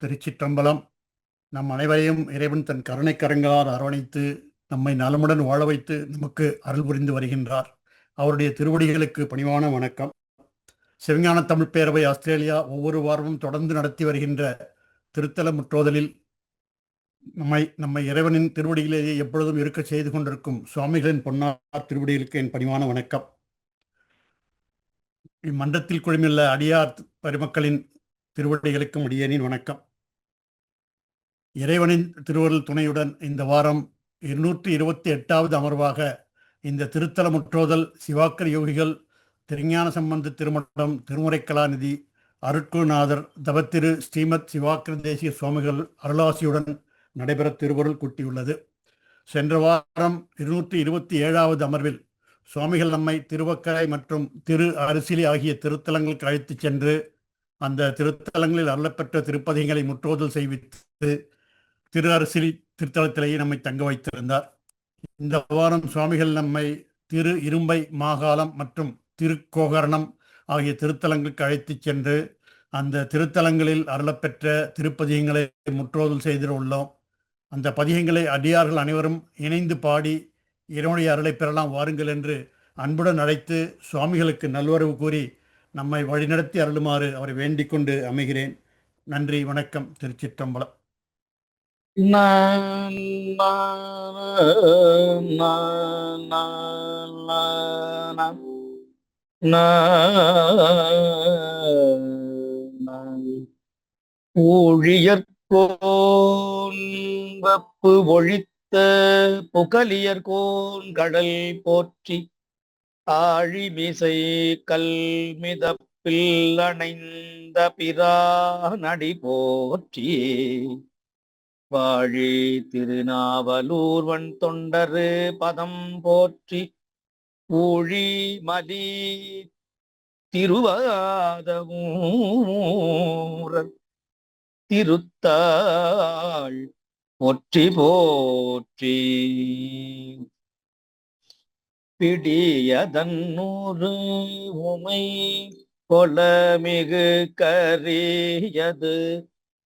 திருச்சிற்றம்பலம். நம் அனைவரையும் இறைவன் தன் கருணைக்கரங்களால் அரவணைத்து நம்மை நலமுடன் வாழ வைத்து நமக்கு அருள் புரிந்து வருகின்றார். அவருடைய திருவடிகளுக்கு பணிவான வணக்கம். சிவஞான தமிழ் பேரவை ஆஸ்திரேலியா ஒவ்வொரு வாரமும் தொடர்ந்து நடத்தி வருகின்ற திருத்தல முற்றோதலில் நம்மை இறைவனின் திருவடியிலேயே எப்பொழுதும் இருக்க செய்து கொண்டிருக்கும் சுவாமிகளின் பொன்னார் திருவடிகளுக்கு என் பணிவான வணக்கம். இம்மன்றத்தில் குழுமியுள்ள அடியார் பெருமக்களின் திருவடிகளுக்கும் அடியேனின் வணக்கம். இறைவனின் திருவருள் துணையுடன் இந்த வாரம் 228வது அமர்வாக இந்த திருத்தல முற்றோதல் சிவாக்கர் யோகிகள் திருஞான சம்பந்த திருமணம் திருமுறைக்கலாநிதி அருட்குருநாதர் தவத்திரு ஸ்ரீமத் சிவாக்கர தேசிய சுவாமிகள் அருளாசியுடன் நடைபெற திருவருள் கூட்டியுள்ளது. சென்ற வாரம் 227வது அமர்வில் சுவாமிகள் நம்மை திருவக்கரை மற்றும் திரு அரிசிலி ஆகிய திருத்தலங்களுக்கு அழைத்துச் சென்று அந்த திருத்தலங்களில் அருளப்பெற்ற திருப்பதிகளை முற்றோதல் செய்வித்து திரு அரிசிலி திருத்தலத்திலேயே நம்மை தங்க வைத்திருந்தார். இந்த வாரம் சுவாமிகள் நம்மை திரு இரும்பை மாகாளம் மற்றும் திருக்கோகரணம் ஆகிய திருத்தலங்களுக்கு அழைத்துச் சென்று அந்த திருத்தலங்களில் அருளப்பெற்ற திருப்பதிகங்களை முற்றோதல் செய்திட உள்ளோம். அந்த பதிகங்களை அடியார்கள் அனைவரும் இணைந்து பாடி இறைவனுடைய அருளை பெறலாம் வாருங்கள் என்று அன்புடன் அழைத்து சுவாமிகளுக்கு நல்வரவு கூறி நம்மை வழிநடத்தி அருளுமாறு அவரை வேண்டிக் கொண்டு அமைகிறேன். நன்றி, வணக்கம். திருச்சிற்றம்பலம். ஊழியர்கோன் வப்பு ஒழித்த புகலியர்கோன் கடல் போற்றி ஆழிமிசை கல்மிதப்பில் அணைந்த பிரானடி போற்றி வாழி திருநாவலூர்வன் தொண்டரு பதம் போற்றி ஊழி மலி திருவாதமூரர் திருத்தாள் போற்றி போற்றி பிடியதன்னூறு உமை கொலமிகு கரியது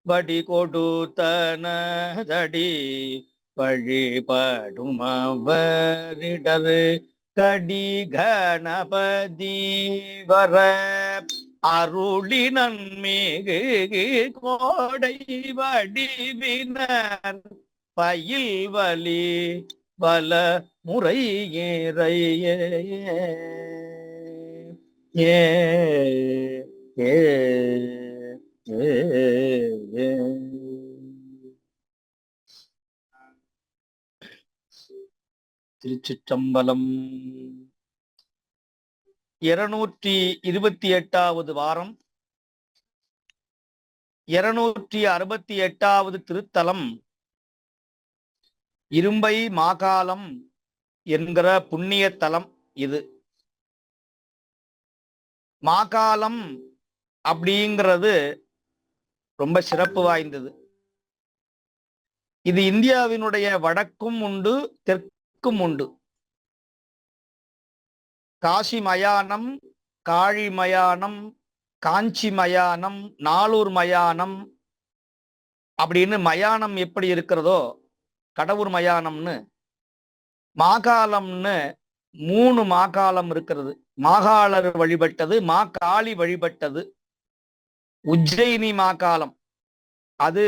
வடி கொடுத்தனதடி வழிபடும் அவரிடரு கடி கணபதி வர அருளி நன்மிகு கோடை வடிவினர் பயில் வலி பல முறை ஏறைய திருச்சிற்றம்பலம். 228வது வாரம் 268வது திருத்தலம் இரும்பை மாகாளம் என்கிற புண்ணிய தலம். இது மாகாளம் அப்படிங்கிறது ரொம்ப சிறப்பு வாய்ந்தது. இது இந்தியாவினுடைய வடக்கும் உண்டு, தெற்கும் உண்டு. காசி மயானம், காழி மயானம், காஞ்சி மயானம், நாளூர் மயானம் அப்படின்னு மயானம் எப்படி இருக்கிறதோ கடவுர் மயானம்னு மாகாளம்னு 3 மாகாளம் இருக்கிறது. மாகாளர் வழிபட்டது, மாகாளி வழிபட்டது. உஜ்ஜயினி மாகாளம், அது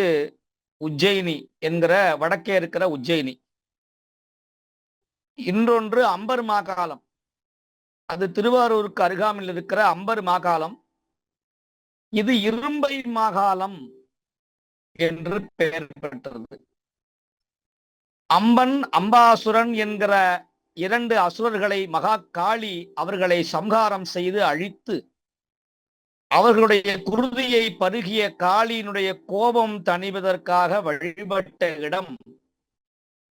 உஜ்ஜயினி என்கிற வடக்கே இருக்கிற உஜ்ஜயினி. இன்னொன்று அம்பர் மாகாளம், அது திருவாரூருக்கு அருகாமையில் இருக்கிற அம்பர் மாகாளம். இது இரும்பை மாகாளம் என்று பெயர் பெற்றது. அம்பன் அம்பாசுரன் என்கிற 2 அசுரர்களை மகா காளி அவர்களை சம்ஹாரம் செய்து அழித்து அவர்களுடைய குருதியை பருகிய காளியினுடைய கோபம் தணிவதற்காக வழிபட்ட இடம்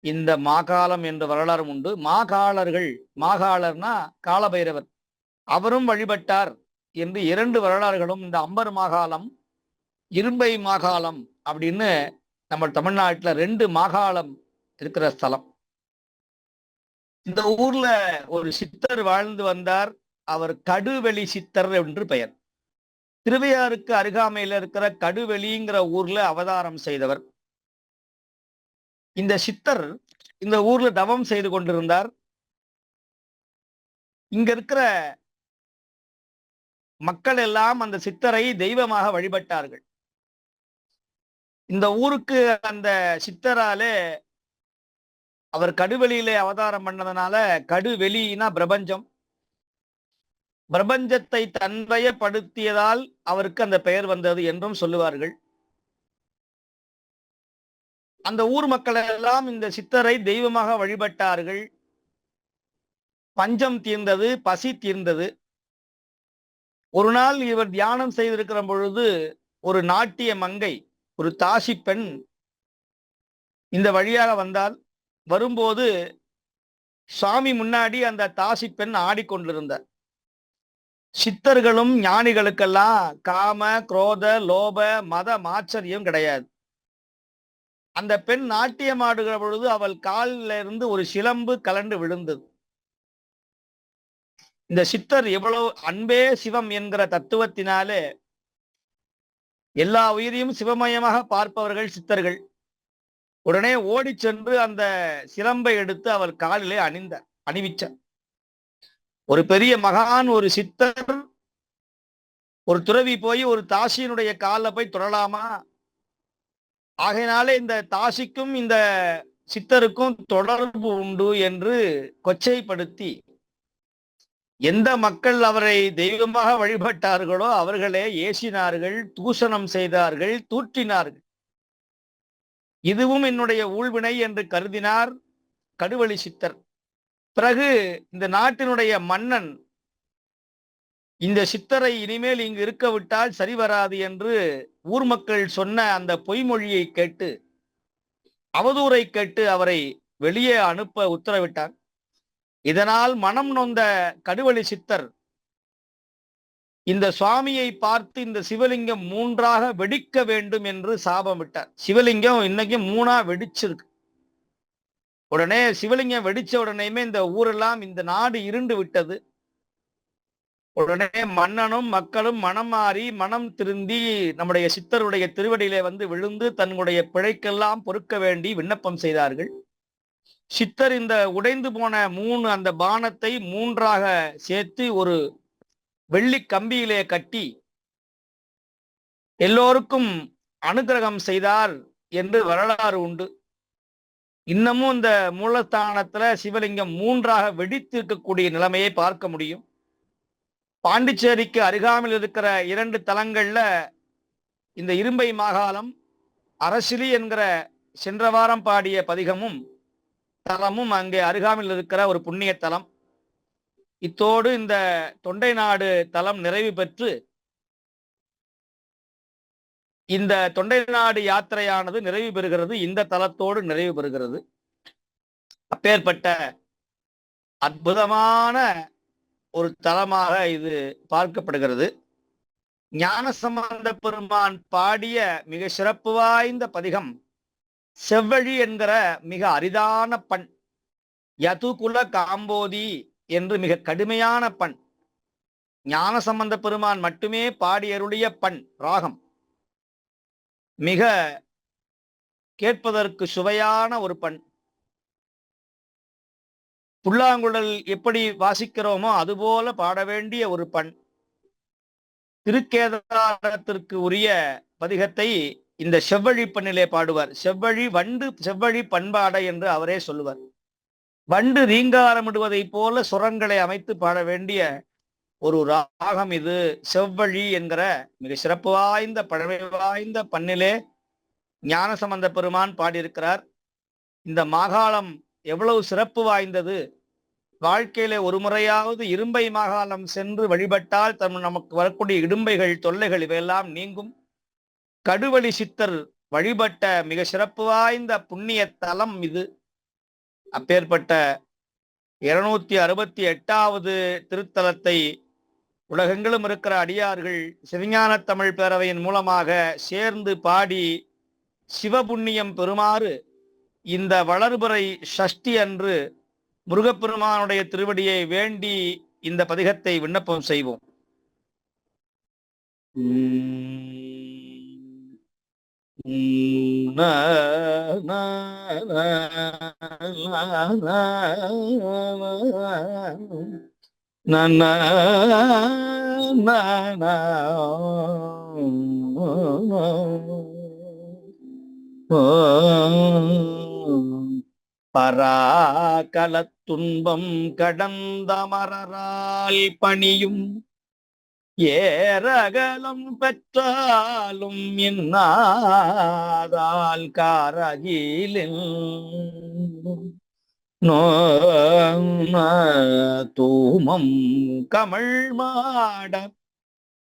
இந்த மாகாளம் என்ற வரலாறு உண்டு. மாகாளர்கள், மாகாளர்னா காலபைரவர், அவரும் வழிபட்டார் என்று 2 வரலாறுகளும் இந்த அம்பர் மாகாளம் இரும்பை மாகாளம் அப்படின்னு நம்ம தமிழ்நாட்டில் 2 மாகாளம் இருக்கிற ஸ்தலம். இந்த ஊர்ல ஒரு சித்தர் வாழ்ந்து வந்தார். அவர் கடுவெளி சித்தர் என்று பெயர். திருவையாறுக்கு அருகாமையில இருக்கிற கடுவெளிங்கிற ஊர்ல அவதாரம் செய்தவர். இந்த சித்தர் இந்த ஊர்ல தவம் செய்து கொண்டிருந்தார். இங்க இருக்கிற மக்கள் எல்லாம் அந்த சித்தரை தெய்வமாக வழிபட்டார்கள். இந்த ஊருக்கு அந்த சித்தராலே அவர் கடுவெளியிலே அவதாரம் பண்ணதுனால கடுவெளினா பிரபஞ்சம், பிரபஞ்சத்தை தன்வயப்படுத்தியதால் அவருக்கு அந்த பெயர் வந்தது என்றும் சொல்லுவார்கள். அந்த ஊர் மக்கள் எல்லாம் இந்த சித்தரை தெய்வமாக வழிபட்டார்கள். பஞ்சம் தீர்ந்தது, பசி தீர்ந்தது. ஒரு நாள் இவர் தியானம் செய்திருக்கிற பொழுது ஒரு நாட்டிய மங்கை, ஒரு தாசி பெண் இந்த வழியாக வந்தால், வரும்போது சுவாமி முன்னாடி அந்த தாசி பெண் ஆடிக்கொண்டிருந்தார். சித்தர்களும் ஞானிகளுக்கெல்லாம் காம, குரோத, லோப, மத மாச்சரியம் கிடையாது. அந்த பெண் நாட்டியம் ஆடுகிற பொழுது அவள் காலில் இருந்து ஒரு சிலம்பு கலண்டு விழுந்தது. இந்த சித்தர் எவ்வளவு அன்பே சிவம் என்கிற தத்துவத்தினாலே எல்லா உயிரையும் சிவமயமாக பார்ப்பவர்கள் சித்தர்கள். உடனே ஓடி சென்று அந்த சிலம்பை எடுத்து அவள் காலிலே அணிவிச்சார். ஒரு பெரிய மகான், ஒரு சித்தர், ஒரு துறவி போய் ஒரு தாசியினுடைய காலில் போய் தொடலாமா? ஆகையினாலே இந்த தாசிக்கும் இந்த சித்தருக்கும் தொடர்பு உண்டு என்று கொச்சைப்படுத்தி, எந்த மக்கள் அவரை தெய்வமாக வழிபட்டார்களோ அவர்களே ஏசினார்கள், தூஷணம் செய்தார்கள், தூற்றினார்கள். இதுவும் என்னுடைய ஊழ்வினை என்று கருதினார் கடுவெளி சித்தர். பிறகு இந்த நாட்டினுடைய மன்னன் இந்த சித்தரை இனிமேல் இங்கு இருக்க விட்டால் சரி வராது என்று ஊர் மக்கள் சொன்ன அந்த பொய்மொழியை கேட்டு, அவதூறை கேட்டு அவரை வெளியே அனுப்ப உத்தரவிட்டார். இதனால் மனம் நொந்த கடுவெளி சித்தர் இந்த சுவாமியை பார்த்து இந்த சிவலிங்கம் 3ஆக வெடிக்க வேண்டும் என்று சாபமிட்டார். சிவலிங்கம் இன்னைக்கு 3ஆ வெடிச்சிருக்கு. உடனே சிவலிங்கம் வெடிச்ச உடனேயுமே இந்த ஊரெல்லாம், இந்த நாடு இருண்டு விட்டது. உடனே மன்னனும் மக்களும் மனம் மாறி மனம் திருந்தி நம்முடைய சித்தருடைய திருவடியிலே வந்து விழுந்து தன்னுடைய பிழைக்கெல்லாம் பொறுக்க வேண்டி விண்ணப்பம் செய்தார்கள். சித்தர் இந்த உடைந்து போன 3 அந்த பானத்தை 3ஆக சேர்த்து ஒரு வெள்ளி கம்பியிலே கட்டி எல்லோருக்கும் அனுகிரகம் செய்தார் என்று வரலாறு உண்டு. இன்னமும் இந்த மூலஸ்தானத்துல சிவலிங்கம் 3ஆக வெடித்து இருக்கக்கூடிய நிலைமையை பார்க்க முடியும். பாண்டிச்சேரிக்கு அருகாமையில் இருக்கிற 2 தலங்கள்ல இந்த இரும்பை மாகாளம், அரசிலி என்கிற சென்ற வாரம் பாடிய பதிகமும் தலமும் அங்கே அருகாமையில் இருக்கிற ஒரு புண்ணிய தலம். இத்தோடு இந்த தொண்டை நாடு தலம் நிறைவு பெற்று இந்த தொண்டை நாடு யாத்திரையானது நிறைவு பெறுகிறது. இந்த தலத்தோடு நிறைவு பெறுகிறது. அப்பேற்பட்ட அற்புதமான ஒரு தலமாக இது பார்க்கப்படுகிறது. ஞானசம்பந்த பெருமான் பாடிய மிக சிறப்பு வாய்ந்த பதிகம் செவ்வழி என்கிற மிக அரிதான பண். யதுகுல காம்போதி என்று மிக கடுமையான பண். ஞானசம்பந்த பெருமான் மட்டுமே பாடியருடைய பண், ராகம். மிக கேட்பதற்கு சுவையான ஒரு பண். புல்லாங்குழல் எப்படி வாசிக்கிறோமோ அதுபோல பாட வேண்டிய ஒரு பண். திருக்கேதாரத்திற்கு உரிய பதிகத்தை இந்த செவ்வழி பண்ணிலே பாடுவார். செவ்வழி பண்பாட என்று அவரே சொல்லுவார். வண்டு ரீங்காரமிடுவதை போல சுரங்களை அமைத்து பாட வேண்டிய ஒரு ராகம் இது. செவ்வழி என்கிற மிக சிறப்பு வாய்ந்த பழமை வாய்ந்த பண்ணிலே ஞானசம்பந்த பெருமான் பாடியிருக்கிறார். இந்த மாகாளம் எவ்வளவு சிறப்பு வாய்ந்தது! வாழ்க்கையில ஒரு முறையாவது இரும்பை மாகாளம் சென்று வழிபட்டால் நமக்கு வரக்கூடிய இடும்பைகள், தொல்லைகள் இவையெல்லாம் நீங்கும். கடுவெளி சித்தர் வழிபட்ட மிக சிறப்பு வாய்ந்த புண்ணிய தலம் இது. அப்பேற்பட்ட 268வது திருத்தலத்தை உலகெங்கிலும் இருக்கிற அடியார்கள் சிவஞான தமிழ் பேரவையின் மூலமாக சேர்ந்து பாடி சிவபுண்ணியம் பெறுமாறு இந்த வளர்புறை சஷ்டி அன்று முருகப்பெருமானுடைய திருவடியை வேண்டி இந்த பதிகத்தை விண்ணப்பம் செய்வோம். பராகலத் துன்பம் கடந்தமரரால் பணியும் ஏரகலம் பெற்றாலும் இன்னாதால் காரகிலில் தூமம் கமழ் மாட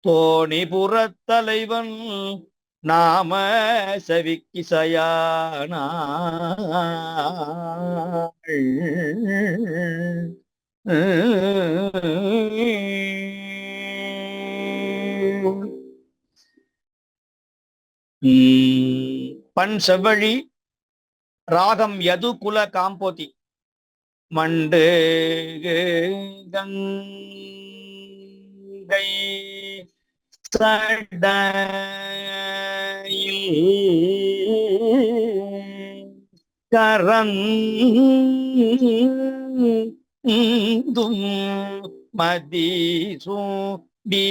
தோணிபுறத் தலைவன் நாம செவிக்கிசையான பண் செவ்வழி ராகம் யது குல காம்போதி மண்டு கங்கை சடையில் கரந்தும் மதிசூடி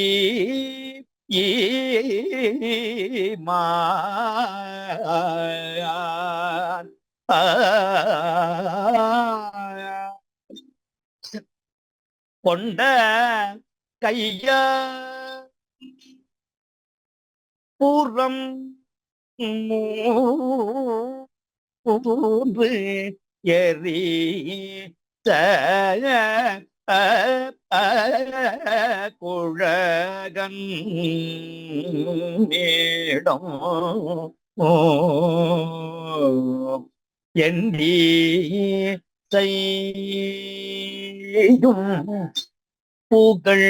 கொண்ட கைய பூர்வம் மூன்று எரி குழகன் மேடம் எண்டி செய்யும் பூக்கள்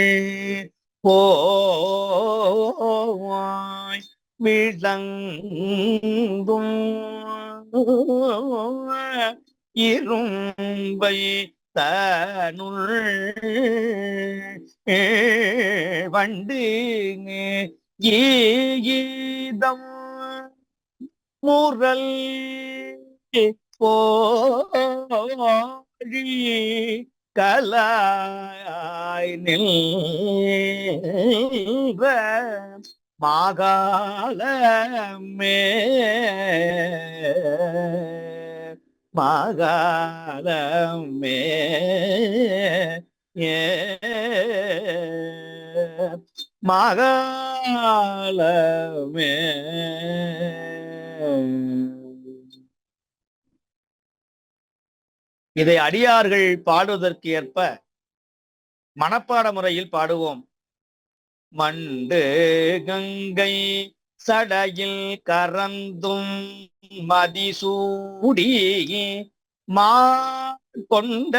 போவாய் விளங்கும் இரும்பை தனுள் வண்டு கீதம் முரல் போழி கலாய் நின்ற மாகாளமே மாகாளமே மாகாளமே. இதை அடியார்கள் பாடுவதற்கு ஏற்ப மனப்பாட முறையில் பாடுவோம். மண்டு கங்கை சடையில் கரந்தும் மதிசூடி மா கொண்ட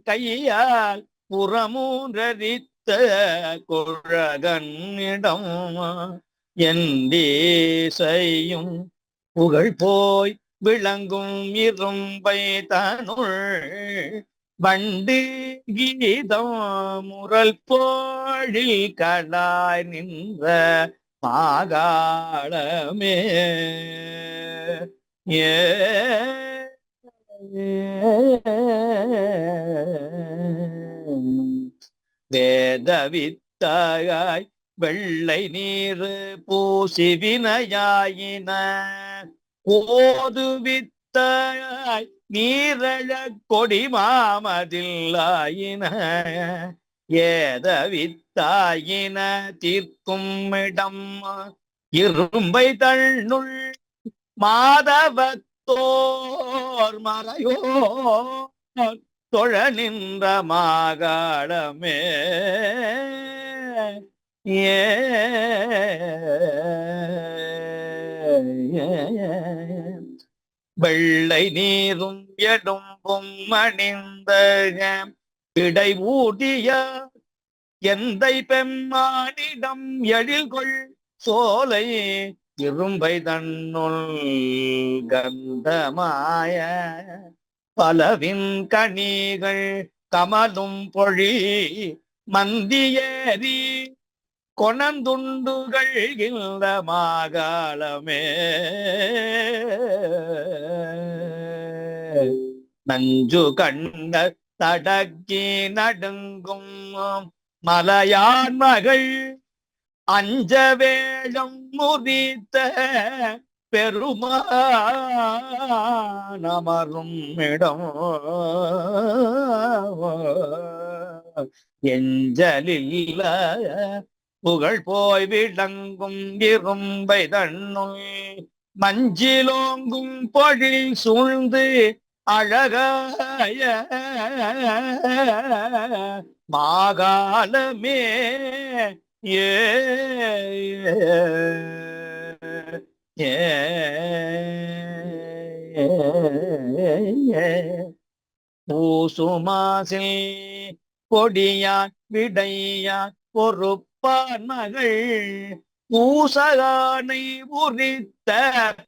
கையால் புறமூன்றரித்த குழகனிடம் எந்தே செய்யும் புகழ் போய் விளங்கும் இரும்பை தனுள் வண்டு கீதம் முரல் போழில் கடாய் நின்ற மாகாளமே. வேதவித்தாய் வெள்ளை நீர் பூசி வினையாயின ஓதுவித்தாய் நீரழ கொடி மாமதில்லாயின ஏதவித்தாயின தீர்க்கும் இடம் இரும்பை தள்ளுள் மாதவத்தோர் மறையோ தொழ நின்ற மாகாளமே. வெள்ளை நீரும் எடும்பும் அணிந்த இடை ஊதிய எந்தை பெம்மானிடம் எழில்கொள் சோலை இரும்பை தன்னுள் கந்தமாய பலவின் கனிகள் கமலும் பொழி மந்தியேறி கொணந்துண்டுகள் இந்த மாகாளமே நஞ்சு கண்ட தடக்கி நடுங்கும் மலையான் மகள் அஞ்ச வேழம் முறித்த பெருமானமரும் இடம் எஞ்சலில்ல புகழ் போய் விளங்கும் இரும்பை தன்னுள் மஞ்சிலோங்கும் பொழில் சூழ்ந்து அழகாய மாகாளமே ஏ பூசுமாசில் கொடியான் விடையான் பொறுப்பான் மகள் பூசகானை உரித்த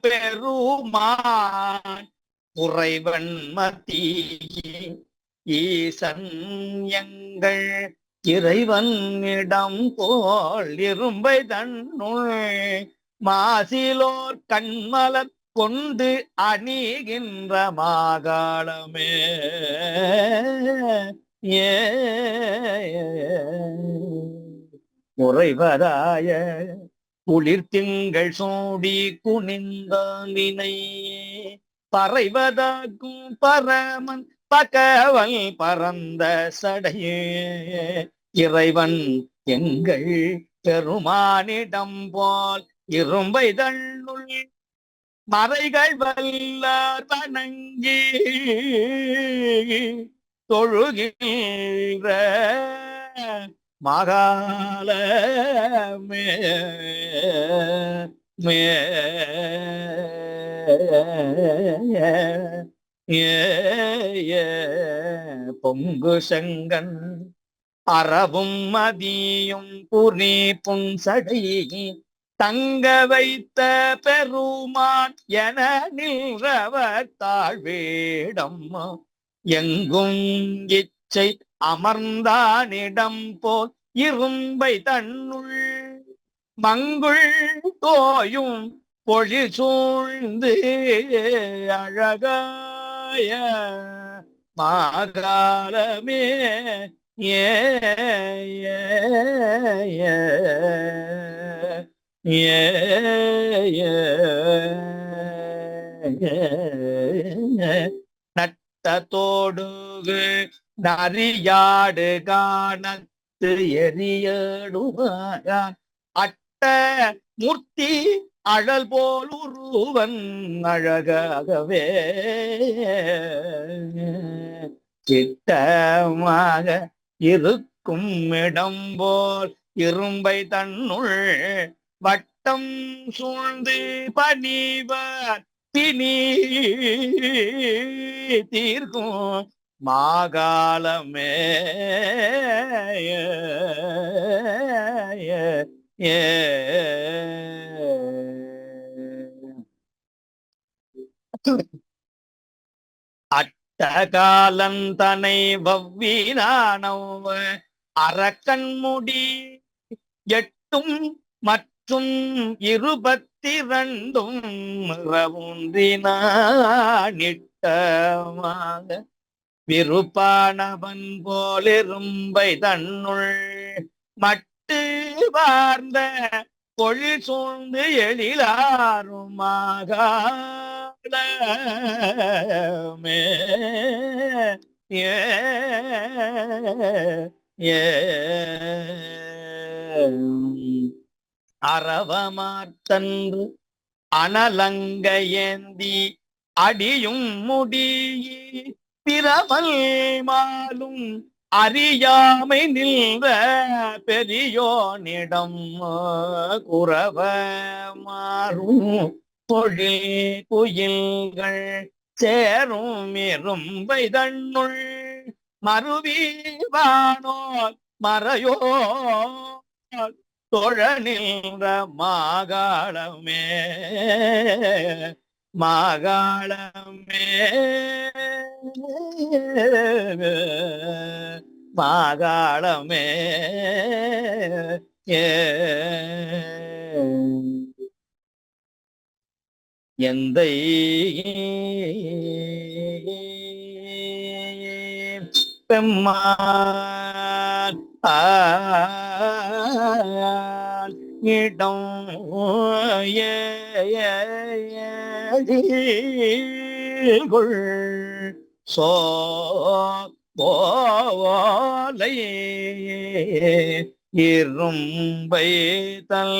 பெருமான் குறைவன் மத்தி ஈசன் எங்கள் இறைவன் இடம் போல் இரும்பை தன்னுள் மாசிலோர் கண்மலர் கொண்டு அணிகின்ற மாகாளமே ஏ முறைவராய குளிர் திங்கள் சூடி குனிந்தாலினை பறைவதாக்கும் பரமன் பகவல் பரந்த சடையே இறைவன் எங்கள் பெருமானிடம் போல் இரும்பை தன்னுள் மறைகள் வல்லார் வணங்கி தொழுகின்ற மகாலமே பொங்கு செங்கன் அறவும் மதியும் புரி புன்சடை தங்க வைத்த பெருமான் என நின்றவர் தாழ்வேடம் எங்கும் இச்சை அமர்ந்தானிடம் போல் இரும்பை தன்னுள் மங்குள் தோயும் பொழில் சூழ்ந்து அழகாய மாகாளமே ஏ நட்டத்தோடுகு நரியாடு காணத்து எரியடுவாயான் அட்ட மூர்த்தி அழல் போல் உருவன் அழகாகவே சிட்டமாக இருக்கும் இடம் போல் இரும்பை தன்னுள் வட்டம் சூழ்ந்து பணிவர் பிணி தீர்க்கும் மாகாளமே ஏ அட்டகாலன் தனை வவ்வினானவ அரக்கன்முடி எட்டும் மற்றும் 22 நிட்டமாக விருப்பானவன் போலிரும்பை தன்னுள் மட்டு வார்ந்த பொழில் சூழ்ந்து எழிலாருமாக அரவமார்த்தன்று அனலங்க ஏந்தி அடியும் முடி பிறவல் மாலும் அறியாமை நின்ற பெரியோனிடம் குறவ மாறும் பொழில் குயில்கள் சேரும் இரும்பை தன்னுள் மறுவிவானோர் மறையோ தொழ நின்ற மாகாளமே மாகாளமே மாகாளமே ஏ எந்தை பெம்மான் இடம் ஏகொள் சோ போலை இரும்பை தல்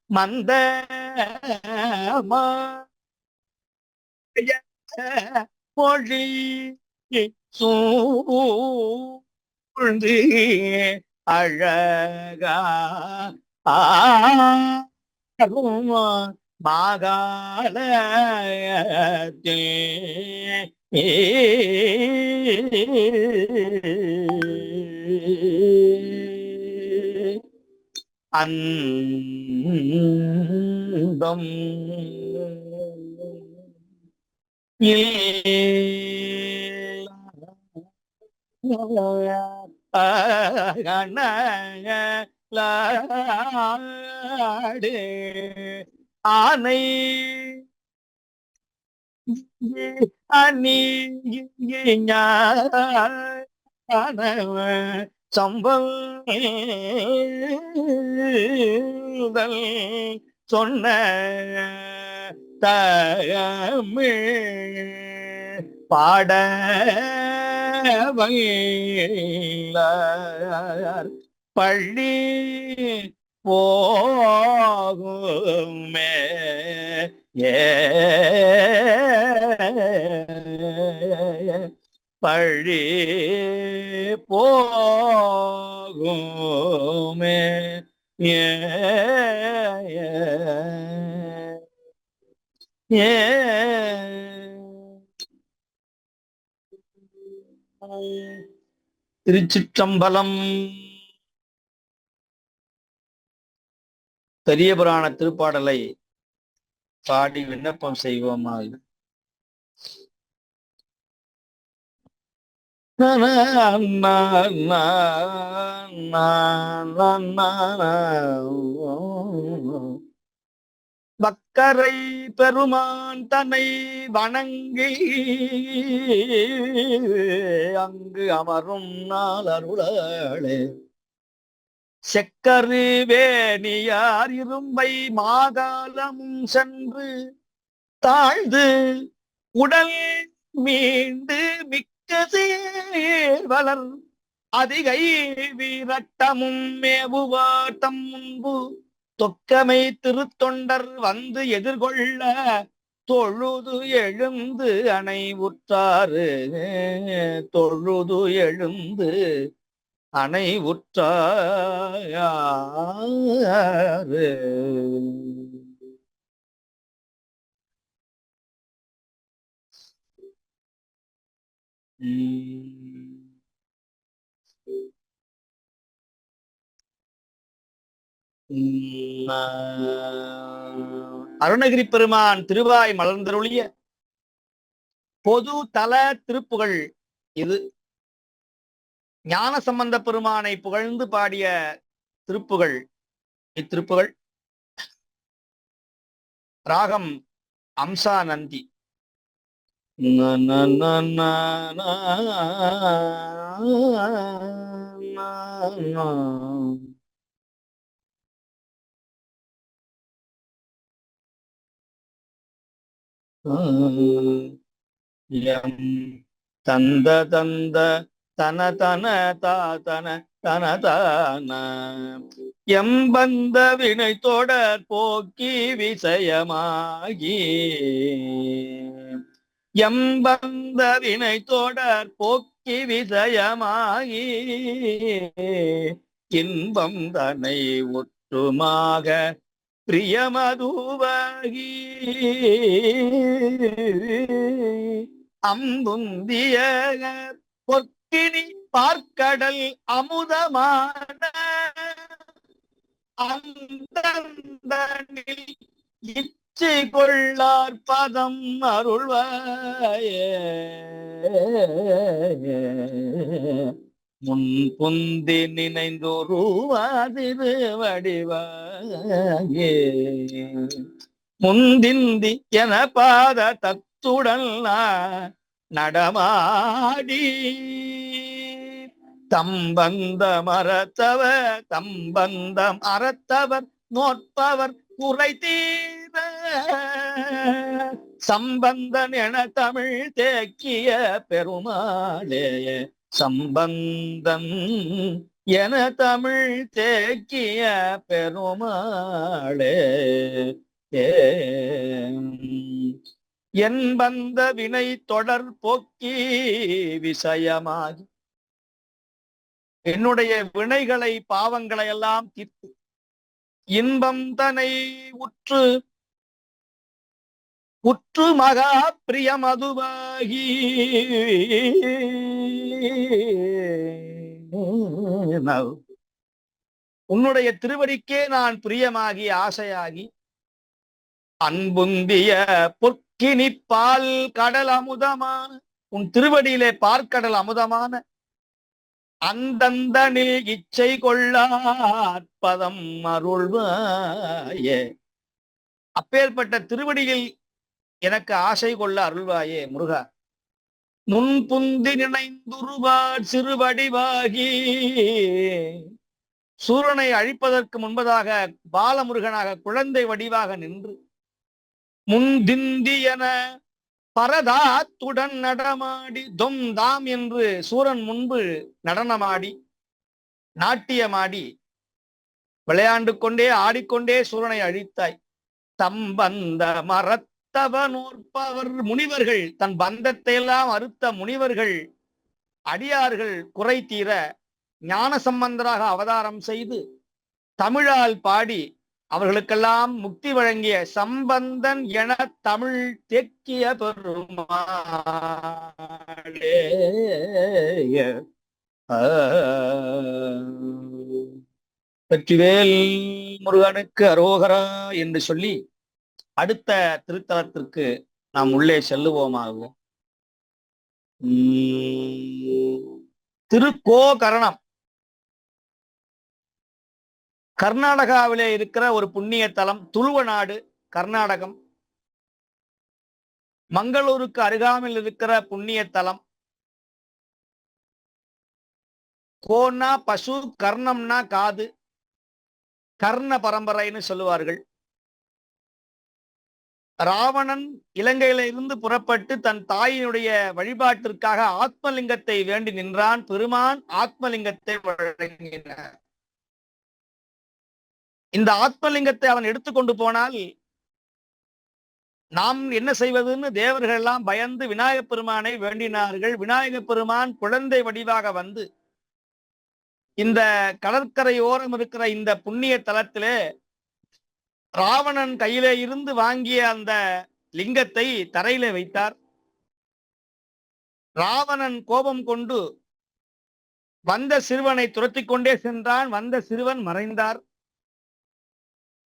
மந்த மொழி சூழ்ந்து அழகா மாகாளத்தில் அந்தம் லாடு ஆனை அணி சம்பல் சொன்ன தமிழ் பாட வல்லார் பள்ளி போகுமே ஏ பள்ளி போகுமே ஏ ஏ திருச்சிற்றம்பலம். பெரிய புராண திருப்பாடலை பாடி விண்ணப்பம் செய்வோமாக. வக்கரை பெருமான் தன்னை வணங்கி அங்கு அமரும் நாள் அருளே செக்கரு வேணியார் இரும்பை மாகாலமும் சென்று தாழ்ந்து உடல் மீண்டு மிக்க சேர்வலர் அதிகை வீரட்டமும் மேவுவாட்டம் முன்பு தொக்கமை திருத்தொண்டர் வந்து எதிர்கொள்ள தொழுது எழுந்து அணை உற்றாறு தொழுது எழுந்து அணை உற்றாறு. அருணகிரி பெருமான் திருவாய் மலர்ந்தருளிய பொது தல திருப்புகழ் இது. ஞான சம்பந்த பெருமானை புகழ்ந்து பாடிய திருப்புகழ் இத்திருப்புகழ். ராகம் அம்சா நந்தி. தந்த தந்த தன தன தாத்தன தன தான எம்பந்த வினை தொடர் போக்கி விசயமாகி எம்பந்த வினை தொடர் போக்கி விசயமாகி இன்பம் தனை ஒற்றுமாக பிரியமதுவாகி அம்புந்திய பொற்கினி பார்க்கடல் அமுதமான அந்தனில் இச்சை கொள்ளார் பதம் அருள்வாயே முன் புந்தி நினைந்தொருவாதிரு வடிவாயே முந்திந்தி என பாத தத்துடன் நடமாடி தம்பந்தம் அறத்தவர் நோற்பவர் குறை தீர சம்பந்தன் என தமிழ் தேக்கிய பெருமாளே சம்பந்தன் என தமிழ் தேக்கிய பெருமாளே என் வந்த வினை தொடர் போக்கி விஷயமாகி என்னுடைய வினைகளை பாவங்களை எல்லாம் தீர்த்து இன்பம் தனை உற்று உற்று மகா பிரியமதுவாகி உன்னுடைய திருவடிக்கே நான் பிரியமாகி ஆசையாகி அன்புந்திய பொற்கினி பால் கடல் அமுதமான உன் திருவடியிலே பார்க்கடல் அமுதமான அந்தந்தனில் இச்சை கொள்ளாற்பதம் அருள்வாயே அப்பேற்பட்ட திருவடியில் எனக்கு ஆசை கொள்ள அருள்வாயே முருகா நுண்புந்தி நினைந்துருவார் சிறுவடிவாகி சூரனை அழிப்பதற்கு முன்பதாக பாலமுருகனாக குழந்தை வடிவாக நின்று முந்திந்தி என பரதாத்துடன் நடமாடி தொம் தாம் என்று சூரன் முன்பு நடனமாடி நாட்டியமாடி விளையாண்டு கொண்டே ஆடிக்கொண்டே சூரனை அழித்தாய் தம்பந்த மரத்தவனோற்பவர் முனிவர்கள் தன் பந்தத்தை எல்லாம் அறுத்த முனிவர்கள் அடியார்கள் குறை தீர ஞான சம்பந்தராக அவதாரம் செய்து தமிழால் பாடி அவர்களுக்கெல்லாம் முக்தி வழங்கிய சம்பந்தன் என தமிழ் தேக்கிய பெருமாளே வெற்றிவேல் முருகனுக்கு அரோகரா என்று சொல்லி அடுத்த திருத்தலத்திற்கு நாம் உள்ளே செல்லுவோமாக. திருக்கோகரணம் கர்நாடகாவிலே இருக்கிற ஒரு புண்ணிய தலம். துளுவநாடு கர்நாடகம். மங்களூருக்கு அருகாமையில் இருக்கிற புண்ணிய தலம். கோன்னா பசு, கர்ணம்னா காது, கர்ண பரம்பரைன்னு சொல்லுவார்கள். ராவணன் இலங்கையில இருந்து புறப்பட்டு தன் தாயினுடைய வழிபாட்டிற்காக ஆத்மலிங்கத்தை வேண்டி நின்றான். பெருமான் ஆத்மலிங்கத்தை வழங்கினார். இந்த ஆத்மலிங்கத்தை அவன் எடுத்துக்கொண்டு போனால் நாம் என்ன செய்வதுன்னு தேவர்கள் எல்லாம் பயந்து விநாயகப் பெருமானை வேண்டினார்கள். விநாயகப் பெருமான் குழந்தை வடிவாக வந்து இந்த கடற்கரையோரம் இருக்கிற இந்த புண்ணிய தலத்திலே ராவணன் கையிலே இருந்து வாங்கிய அந்த லிங்கத்தை தரையிலே வைத்தார். ராவணன் கோபம் கொண்டு வந்த சிறுவனை துரத்தி கொண்டே சென்றான். வந்த சிறுவன் மறைந்தார்.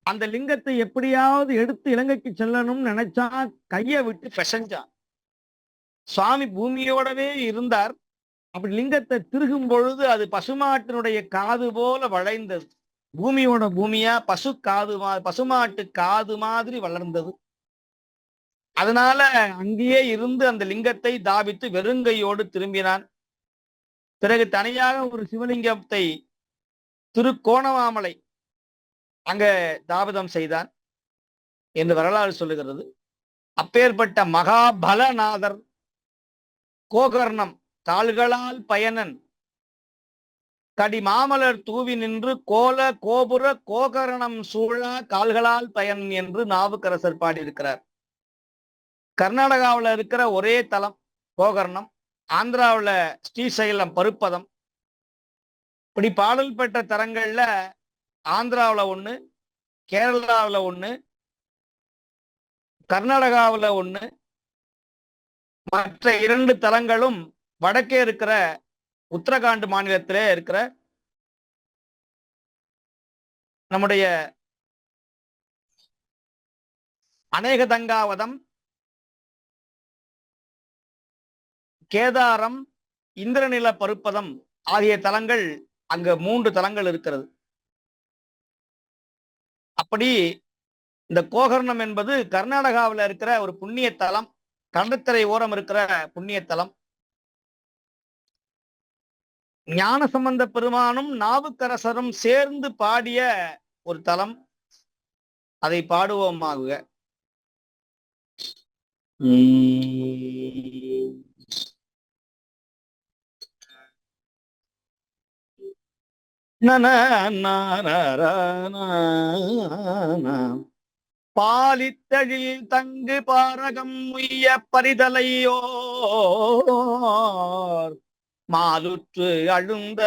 அந்த லிங்கத்தை எப்படியாவது எடுத்து இலங்கைக்கு செல்லணும்னு நினைச்சான். கையை விட்டு பிசைஞ்சான். சுவாமி பூமியோடவே இருந்தார். அப்படி லிங்கத்தை திருகும் பொழுது அது பசுமாட்டினுடைய காது போல வளைந்தது. பூமியோட பூமியா பசு காது பசுமாட்டு காது மாதிரி வளர்ந்தது. அதனால அங்கேயே இருந்து அந்த லிங்கத்தை தாபித்து வெறுங்கையோடு திரும்பினான். பிறகு தனியாக ஒரு சிவலிங்கத்தை திருக்கோணமாமலை அங்க தாபிதம் செய்தான் என்று வரலாறு சொல்லுகிறது. அப்பேற்பட்ட மகாபலநாதர் கோகர்ணம் கால்களால் பயனன் கடி மாமலர் தூவி நின்று கோல கோபுர கோகரணம் சூழா கால்களால் பயன் என்று நாவுக்கரசர் பாடியிருக்கிறார். கர்நாடகாவில் இருக்கிற ஒரே தலம் கோகர்ணம். ஆந்திராவில் ஸ்ரீசைலம் பருப்பதம். இப்படி பாடல் பெற்ற தலங்கள்ல ஆந்திராவில் ஒண்ணு, கேரளாவில் ஒண்ணு, கர்நாடகாவில் ஒண்ணு. மற்ற 2 தலங்களும் வடக்கே இருக்கிற உத்தரகாண்ட் மாநிலத்திலே இருக்கிற நம்முடைய அநேகதங்காவதம், கேதாரம், இந்திரநில பருப்பதம் ஆகிய தலங்கள், அங்க 3 தலங்கள் இருக்கிறது. அப்படி இந்த கோகர்ணம் என்பது கர்நாடகாவில் இருக்கிற ஒரு புண்ணிய தலம், கடற்கரை ஓரம் இருக்கிற புண்ணிய தலம். ஞானசம்பந்த பெருமானும் நாவுக்கரசரும் சேர்ந்து பாடிய ஒரு தலம். அதை பாடுவோமாகுக. பாலித்தழில் தங்கு பாரகம் உய்ய பரிதலையோர் மாலுற்று அழுந்த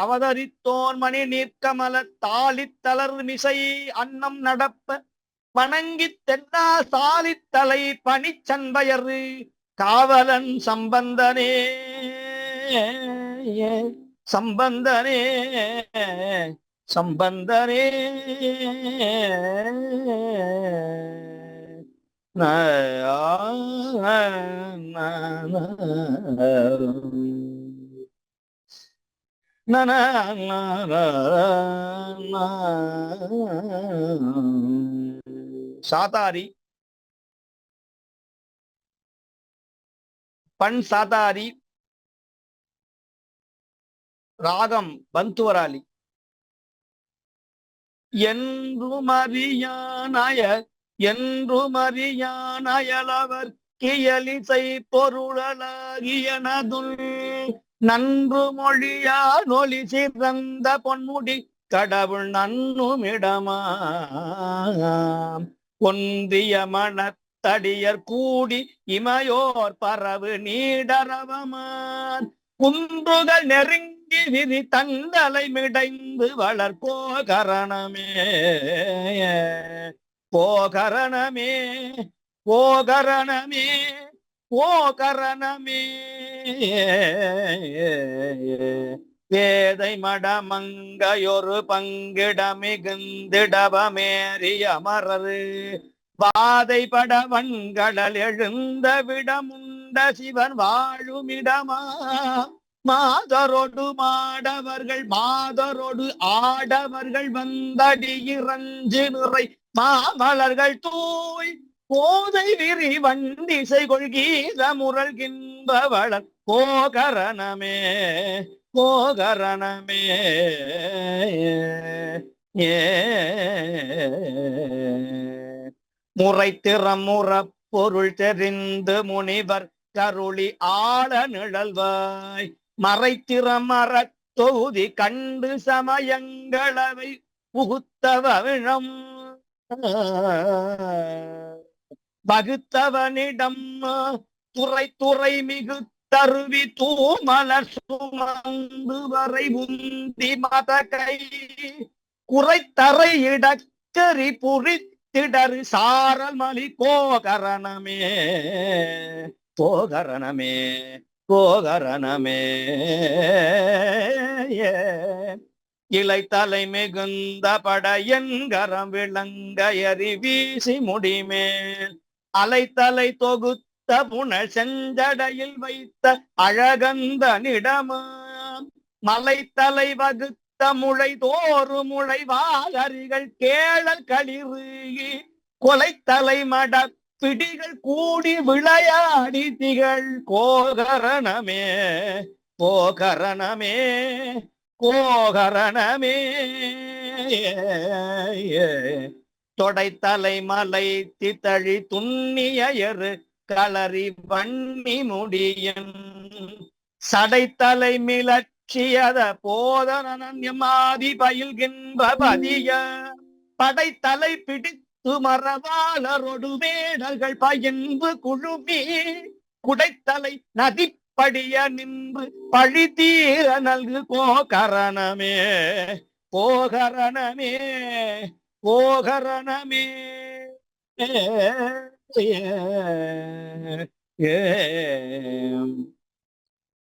அவதரித்தோன் மணி நீர்க்கமல தாளித்தளர் மிசை அன்னம் நடப்ப வணங்கித் தென்னா சாலித்தலை பணிச்சண்பயரு காவலன் சம்பந்தனே சம்பந்தனே சம்பந்தனே. சாதாரி, பண் சாதாரி, ராகம் பந்துவராளி. என்றுமறியானயலவர் கியலிசை பொருளலாகியனதுள் நன்று மொழியா நொலி சிறந்த பொன்முடி கடவுள் நன்னுமிடமா ஒன்றிய மனத்தடியர் கூடி இமையோர் பரவு நீடரவமான் குன்றுகள் நெருங்கி விதி தந்தலை மிடைந்து வளர் போகரணமே போகரணமே போகரணமே போகரணமே. வேதை மடமங்கையொரு பங்கிட மிகுந்திடவமேறிய மரரு வாதை படவன்கடல் எழுந்த விடமுண்ட சிவன் வாழுமிடமா மாதரோடு மாதரோடு ஆடவர்கள் வந்தடி இறஞ்சு நிறை மாமலர்கள் தூய் போதை விரி வண்டிசை கொள்கீத முரல்கின்றவளர் போகரணமே போகரணமே. முறைத்திறமுற பொருள் தெரிந்து முனிவர் கருளி ஆள நிழல்வாய் மறைத்திறமற தொகுதி கண்டு சமயங்களவை புகுத்தவவிழம் வகுத்தவனிடம் துறை மிகு தருவி தூமலர் சுமந்து வரை உந்தி மதகை குறைத்தரை இடக்கரி புரித்திடரு சாரல் மலி கோகரணமே போகரணமே போகரணமே. இலைத்தலை மிகுந்த படையன்கரம் விளங்கயறி வீசி முடிமேல் அலைத்தலை தொகுத்த புனல் செஞ்சடையில் வைத்த அழகந்த நிடமாம் மலைத்தலை வகுத்த முளை தோறு முளை வாகரிகள் கேளல் களிறு கொலைத்தலை மட பிடிகள் கூடி விளையாடி திகழ் கோகரணமே போகரணமே கோகரணமே. தொடைத்தலை மலை தித்தழி துண்ணியரு களறி வன்னி முடியன் சடைத்தலை மிளச்சியத போதனன்யமாதி பயில்கின்ற பதிய படைத்தலை பிடித்து மரவாளரொடு வேடர்கள் பயின்று குழுமி குடைத்தலை நதிப்படிய நின்று பழி தீர நல்கு கோகரணமே போகரணமே போகரணமே.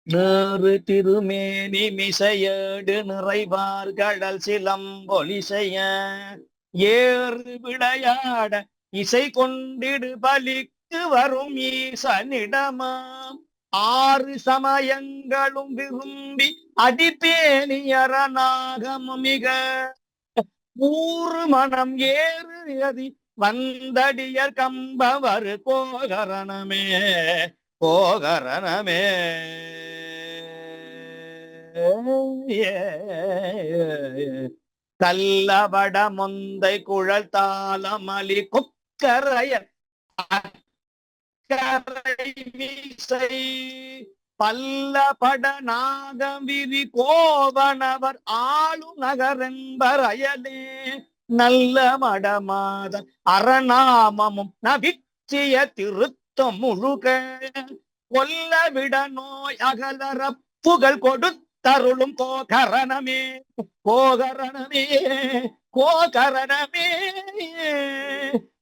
நேரு திருமேனி மிசையேடு நிறைவார் கடல் சிலம்பொலிசைய ஏறு விளையாட இசை கொண்டிடு பலிக்கு வரும் ஈசனிடமாம். ஆறு சமயங்களும் விரும்பி அடிப்பேணியரநாகமும் மிக ஊறு மனம் ஏறு அதி வந்தடியர் கம்பவரு கோகரணமே கோகரணமே. கல்லவட முந்தை குழல் தாளமலி கொக்கரையர் அக்கரை வீசை பல்லபட நாகவிரி கோவனவர் ஆளு நகரென்பர் அயலே நல்ல மடமாத அரணாமமும் நவிச்சிய திருத்தம் முழுக கொல்ல விட நோய் அகலற புகழ் கொடுத்தருளும் கோகரணமே கோகரணமே கோகரணமே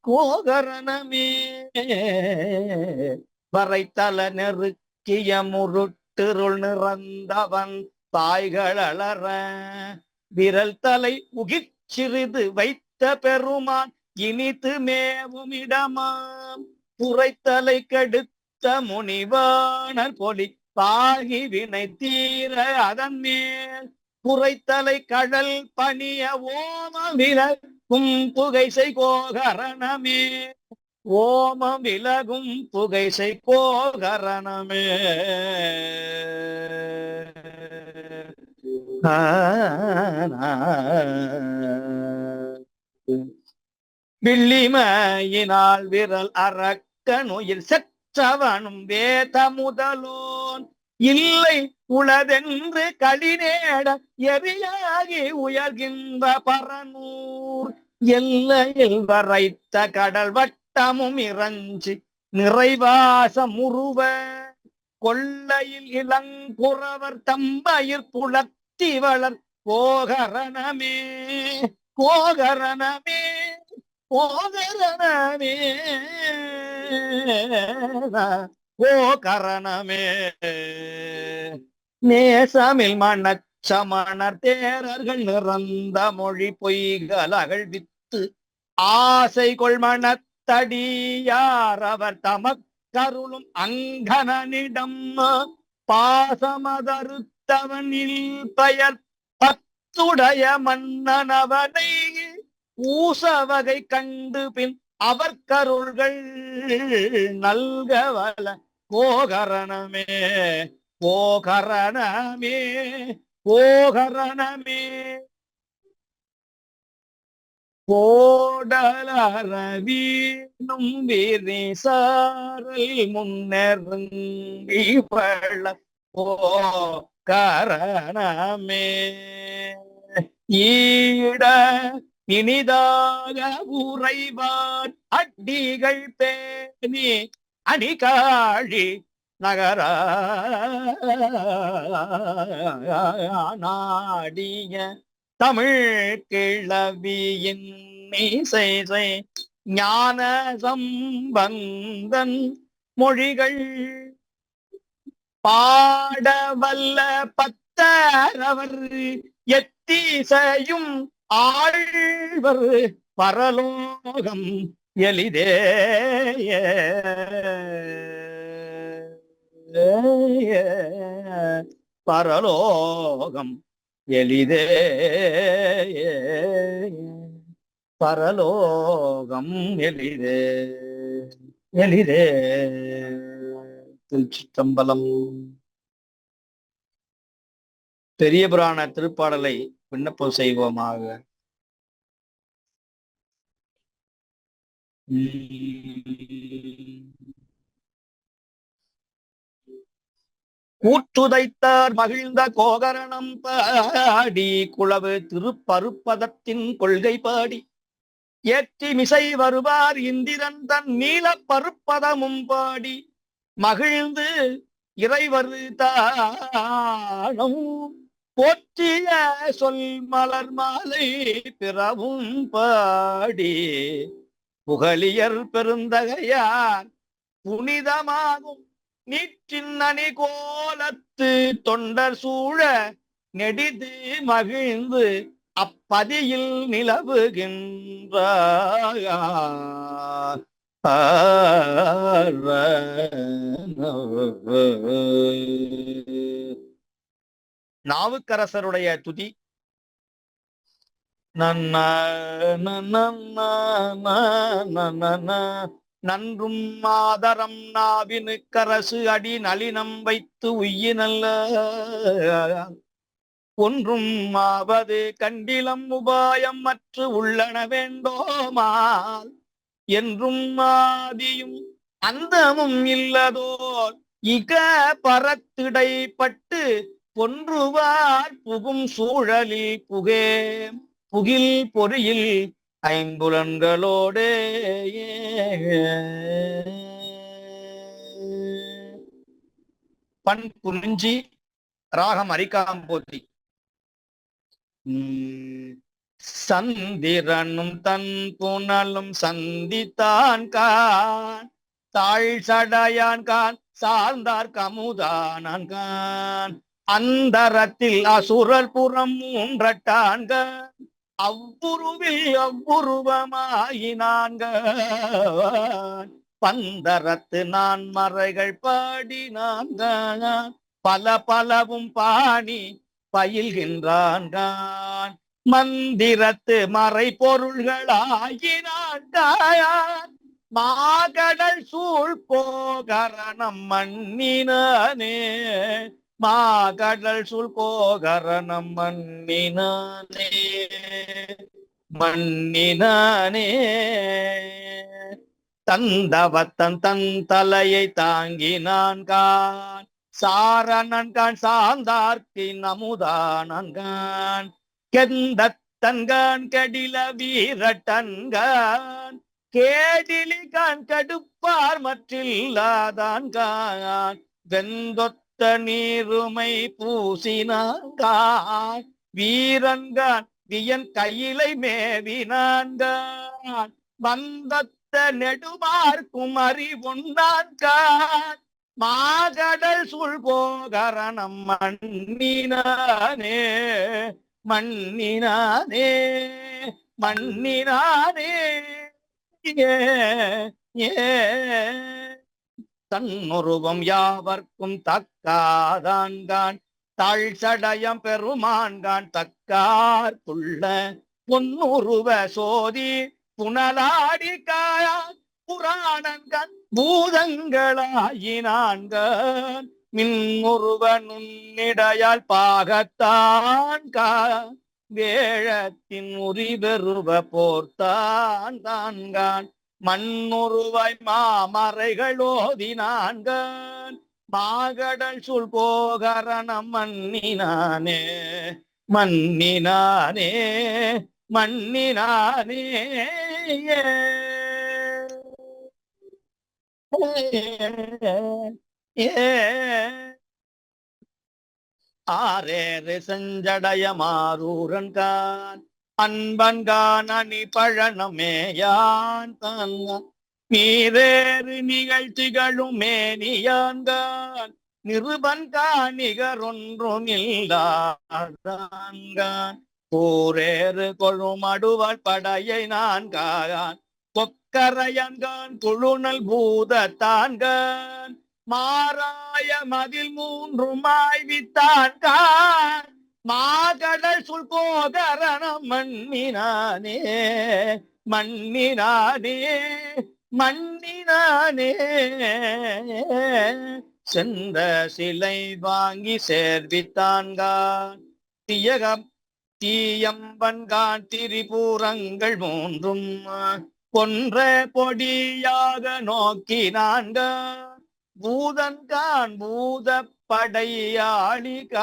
கோகரணமே. வரைத்தல நெருக்கிய முருட்டிருள் நிறந்தவன் தாய்களற விரல் தலை உகிச்சிறிது வைத்த பெருமான் இனித்து மேவும் இடமாம். புரைத்தலை கெடுத்த முனிவாணர் பொலி பாகி வினை தீர அதன் மேல் புரைத்தலை கடல் பணிய ஓமம் விலகும் புகைசை கோகரணமே ஓமம் விலகும் புகைசை கோகரணமே. வில்லிமையினால் விரல் அரக்கனுயில் செற்றவனும் வேத முதலோன் இல்லை உளதென்று களிநேட எரியாகி உயர்கின்ற பரநூர் எல்லையில் வரைத்த கடல் வட்டமும் இறஞ்சி நிறைவாசம் உருவ கொள்ளையில் இளங்குறவர் தம்பயிர் புலத்தி வளர் கோகரணமே கோகரணமே கோகரணமே கோகரணமே. நேசமில் மணச்சமணர் தேரர்கள் நிறந்த மொழி பொய்கள் அகழ்வித்து ஆசை கொள்மணத்தடியார் அவர் தமக்கருளும் அங்கனிடம் பாசமதறுத்தவனில் பெயர் பத்துடைய மன்னனவனை ஊசவகை கண்டு பின் அவர் கருள்கள் நல்கவல கோகரணமே கோகரணமே கோகரணமே. கோடலரவீனும் விரிசாரல் முன்னெருங்கி பள்ள கோகரணமே ஈட இனிதாக உறைவார் அடிகள் பேணி அணிகாழி நகர நாடிய தமிழ் கிளவியின் இசை ஞான சம்பந்தன் மொழிகள் பாடவல்ல பத்தரவர் எத்திசையும் ஆழ்வர் பரலோகம் எளிதே பரலோகம் எளிதே பரலோகம் எளிதே எளிதே. திருச்சிற்றம்பலம். பெரிய புராண திருப்பாடலை விண்ணப்பம் செய்வோமாக. கூற்றுதைத்தார் மகிழ்ந்த கோகரணம் பாடி குளவு திருப்பருப்பதத்தின் கொள்கை பாடி ஏற்றி மிசை வருவார் இந்திரன் தன் நீல பருப்பதமும் பாடி மகிழ்ந்து இறைவரு தானும் போற்றிய சொல் மலர் மாலை பிறவும் பாடி புகழியர் பெருந்தகையார் புனிதமாகும் நீற்றின் அணி கோலத்து தொண்டர் சூழ நெடிது மகிழ்ந்து அப்பதியில் நிலவுகின்றார். நாவுக்கரசருடைய துதி நன்றும் மாதரம் நாவினுக்கரசு அடி நளினம் வைத்து உய்ய நல்ல ஒன்றும் ஆவது கண்டிலம் உபாயம் மற்ற உள்ளன வேண்டோமால் என்றும் ஆதியும் அந்தமும் இல்லதோர் இக பரத்திடைப்பட்டு பொன்றுவார் புகும் சூழலில் புகில் பொறியில் ஐம்புலன்களோடு பண் குறிஞ்சி ராகம் அரிக்காம்போதி. சந்திரனும் தன் புனலும் சந்தித்தான் கான் தாழ் சடையான் கான் சார்ந்தார் கமுதானான் கான் அந்தரத்தில் அசுரர் புறம் மூன்றட்டான்க அவ்வுருவில் அவ்வுருவமாயினான்க பந்தரத்து நான் மறைகள் பாடினான்க பல பலவும் பாணி பயில்கின்றான் மந்திரத்து மறை பொருள்களாயினான் மாகடல் சூழ் போகரணம் மண்ணினானே மாகடல் சூழ் போகரணம் மண்ணினானே மண்ணினானே தந்தவத்தன் தன் தலையை தாங்கினான் கான் சாரணன் கான் சார்ந்தார்க்கு நமுதானன்கான் கெந்தத்தன்கான் கடில வீரட்டன்கான் கேடிலி கான் கடுப்பார் மற்றில்லாதான் வெந்தொத்த நீருமை பூசினான் வீரன்கான் வியன் கையிலை மேவினான் வந்தத்த நெடுமார்க்கும் அறிவுண்டான் மாகடல் சூழ் போகரணம் மண்ணினானே மண்ணினானே மண்ணினானே தன்னுருவம் யாவர்க்கும் தக்காதான்கான் தாழ் சடயம் பெருமான்கான் தக்கார்க்குள்ள பொன்னுருவ சோதி புனலாடி காயான் புராணங்கன் பூதங்களாயினான்கான் மின்னுருவ நுண்ணிடையால் பாகத்தான் வேழத்தின் உரிபெருவ போர்த்தான் தான்கான் மண்ணுருவாய் மாமறைகள் ஓதினான்கான் மாகடல் சூழ் போகரணம் மண்ணினானே மண்ணினானே மண்ணினானே ஆரேறு செஞ்சடைய மாரூரன்கான் அன்பன்கான் அணி பழனமேயான் தான்கான் நீரேறு நிகழ்ச்சிகளும் மேனியான்கான் நிருபன்கான் நிகரொன்றும் இல்லாதான் கூரேறு கொழுமடுவாள் படையை நான்கான் கொக்கரையன்கான் குழுநல் பூதத்தான்கான் மாராய மதில் மூன்றுமாய் வித்தான் மாகடல் சுள் போகரணம் மண்ணினானே மண்ணினானே மண்ணினானே சென்ற சிலை வாங்கி சேர்வித்தான்கான் தியகம் தீயம்பன்கான் திரிபூரங்கள் மூன்றும் கொன்ற பொடியாக நோக்கினான்கான் பூதன்கான் பூத படையாளிகான்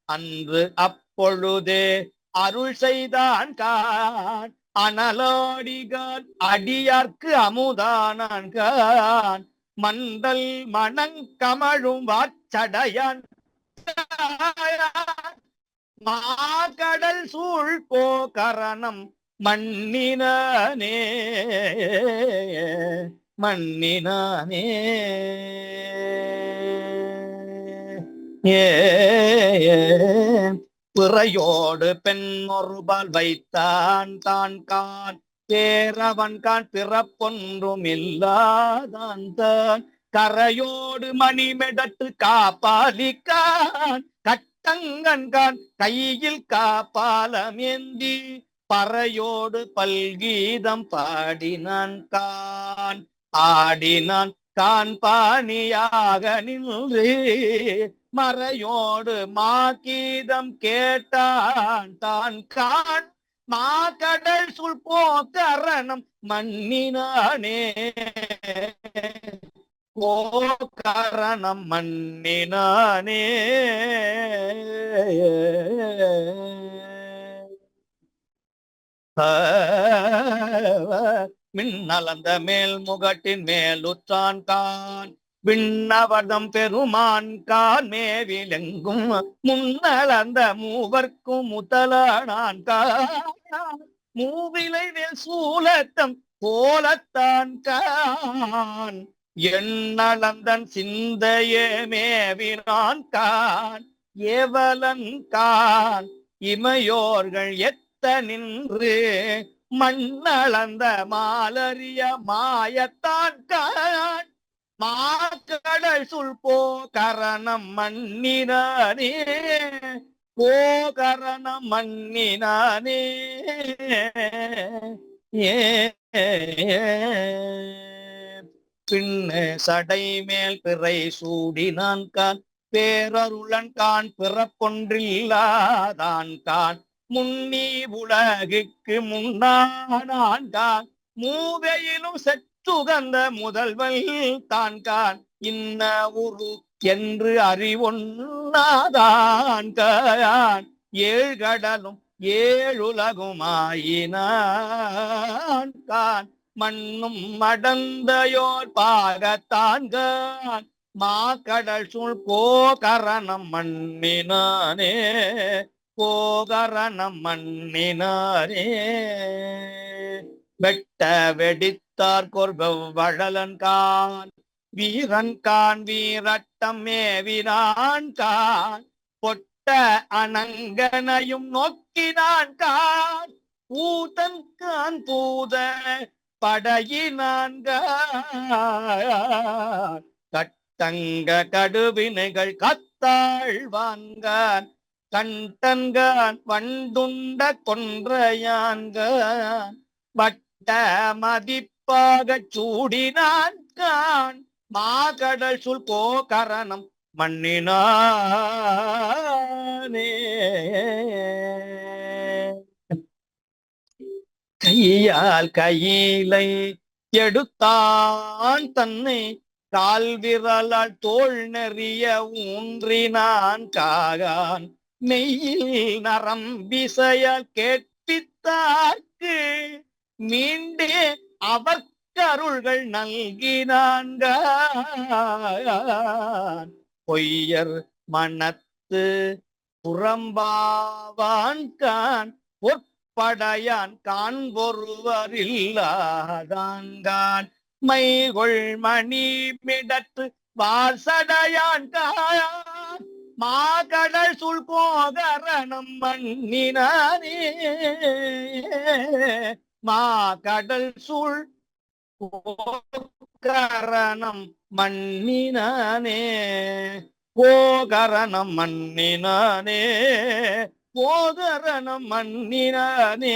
அன்று அப்பொழுதே அருள் செய்தான் கான் அனலாடிகான் அடியார்க்கு அமுதானான் கான் மண்டல் மணங்கமழும் வாச்சடையான் மாகடல் சூழ் போகரணம் மண்ணினானே மண்ணினானே பிறையோடு பெண் ஒருபால் வைத்தான் தான் கான் பேரவன் கான் பிறப்பொன்றும் இல்லாதான் தான் கரையோடு மணிமெடத்து காப்பாலிக்கான் கட்டங்கன் கான் கையில் காப்பாலமேந்தி பறையோடு பல்கீதம் பாடினான் கான் ஆடினான் கான் பாணியாக நின்று மறையோடு மாகீதம் கேட்டான் தான் கான் மாகடல் சுள் போக்கரணம் மண்ணினானே போக்கரணம் மண்ணினானே மின்னலந்த மேல் முகட்டின் மேலுற்றான் கான் விண்ணவதம் பெருமான் கான் மேவிலெங்கும் முன்னலந்த மூவர்க்கும் முதலானான் கான் மூவிலை மேல் சூலத்தம் போலத்தான் கான் எண்ணளந்தன் சிந்தையே மேவினான் கான் ஏவலன் கான் இமையோர்கள் நின்று மண்ணளந்த மாலறிய மாயத்தான் கான் மாக்கடல் சுள் போகரணம் மண்ணினானே போகரணம் மண்ணினானே பின்ன சடை மேல் பிறை சூடினான் கான் பேரருளன் கான் பிறப்பொன்றில்லாதான் கான் முன்னி உலகுக்கு முன்னான் கான் மூவையிலும் செற்றுகந்த முதல்வல் தான் கான் இன்ன உரு என்று அறிவொன்னாதான் கான் ஏழ்கடலும் ஏழுலகுமாயினான் கான் மண்ணும் மடந்தையோர் பாகத்தான் கான் மாக்கடல் சூழ் போகரணம் மண்ணினானே போகரணம் மண்ணினாரே வெட்ட வெடித்தார் கொர்வழலன் கான் வீரன் கான் வீரட்டம் மேவினான் கான் பொட்ட அனங்கனையும் நோக்கினான் கான் பூதன் கான் பூத படையினான் கட்டங்க கடுவினைகள் கத்தாழ்வான்கான் கண்டன்கான் வண்டுண்ட கொன்றையான்கான் வட்ட மதிப்பாக சூடினான் கான் மாகடல் சுள் போகரணம் மண்ணினானே கையால் கையிலை எடுத்தான் தன்னை கால் விரலால் தோல் நெறிய ஊன்றினான் காகான் மெய்யில் நரம்பிசையால் கேட்பித்தார்க்கு மீண்டே அவர்க்கருள்கள் நல்கினான்கான் பொய்யர் மனத்து புறம்பாவான் கான் பொற்படையான் காண்பொருவரில்லாதான் கான் மைகொள் மணி மிடத்து வாசடையான் கான் மாகடல் சுள் போகரணம் மண்ணினானே மாகடல் சுள் போகரணம் மண்ணினானே போகரணம் மண்ணினானே போகரணம் மண்ணினானே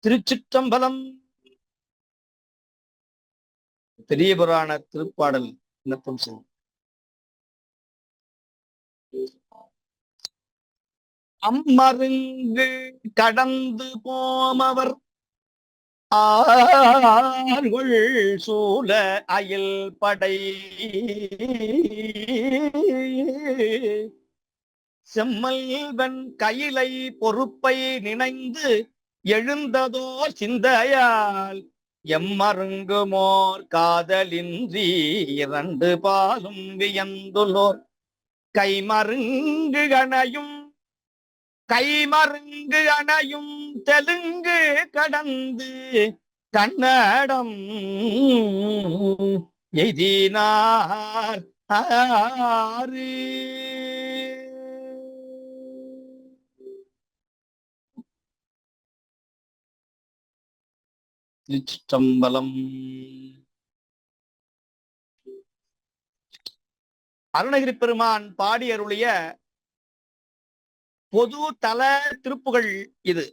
திருச்சிற்றம்பலம். பெரிய புராண திருப்பாடல் விண்ணப்பம் செய்யும். அம்மருங்கு கடந்து போமவர் ஆர்கள் சூழ அயில் படை செம்மல்வன் கையிலை பொறுப்பை நினைந்து எழுந்ததோ சிந்தையால் எம்மருங்குமோர் காதலின்றி இரண்டு பாலும் வியந்துள்ளோர் கைமருங்கு அணையும் தெலுங்கு கடந்து கன்னடம் எய்தினார் ஆறு திருச்சிற்றம்பலம். அருணகிரி பெருமான் பாடி அருளிய பொது தல திருப்புகள் இது.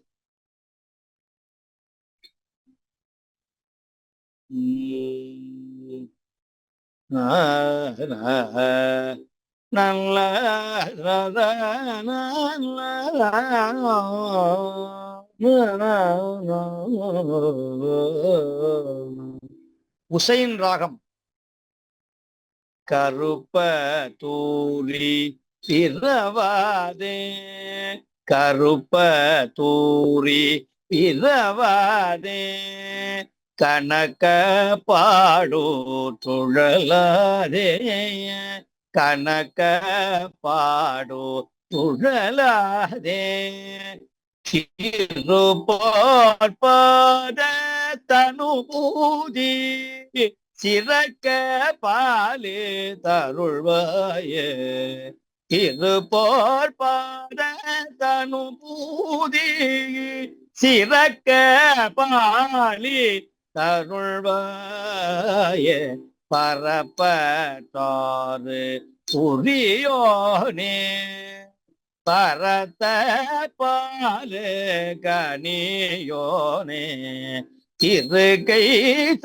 நல்ல உசைன் ராகம். கருப்ப தூரி பிறவாதே, கருப்ப தூரி பிறவாதே, கணக்க பாடோ துழலாதே, கணக்க பாடோ துழலாதே, திருப்பாத தனுபூதி சிறக்க பாலே தருள்வாயே, திருப்போர் பாத தனுபூதி சிறக்க பாலி தருள்வாயே, பரப்பட்டாறு புரியோனே, பரத்த பாலு கனியோனே, திருகை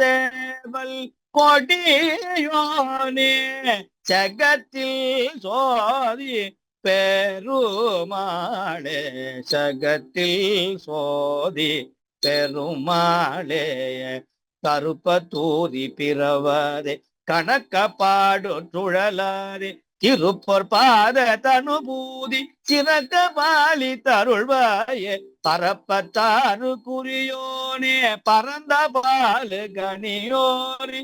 சேவல் கொடியோனே, ஜகத்தில் சோதி பெருமாளே, ஜகத்தில் சோதி பெருமாளே, கருப்ப தூதி பிறவாதே, கணக்க பாடு சுழலாதே, திருப்பொற் பாத தனுபூதி சிறக்க பாலி தருள்வாயே, பரப்பத்தாறு குறியோனே, பரந்த பாலு கனியோனே,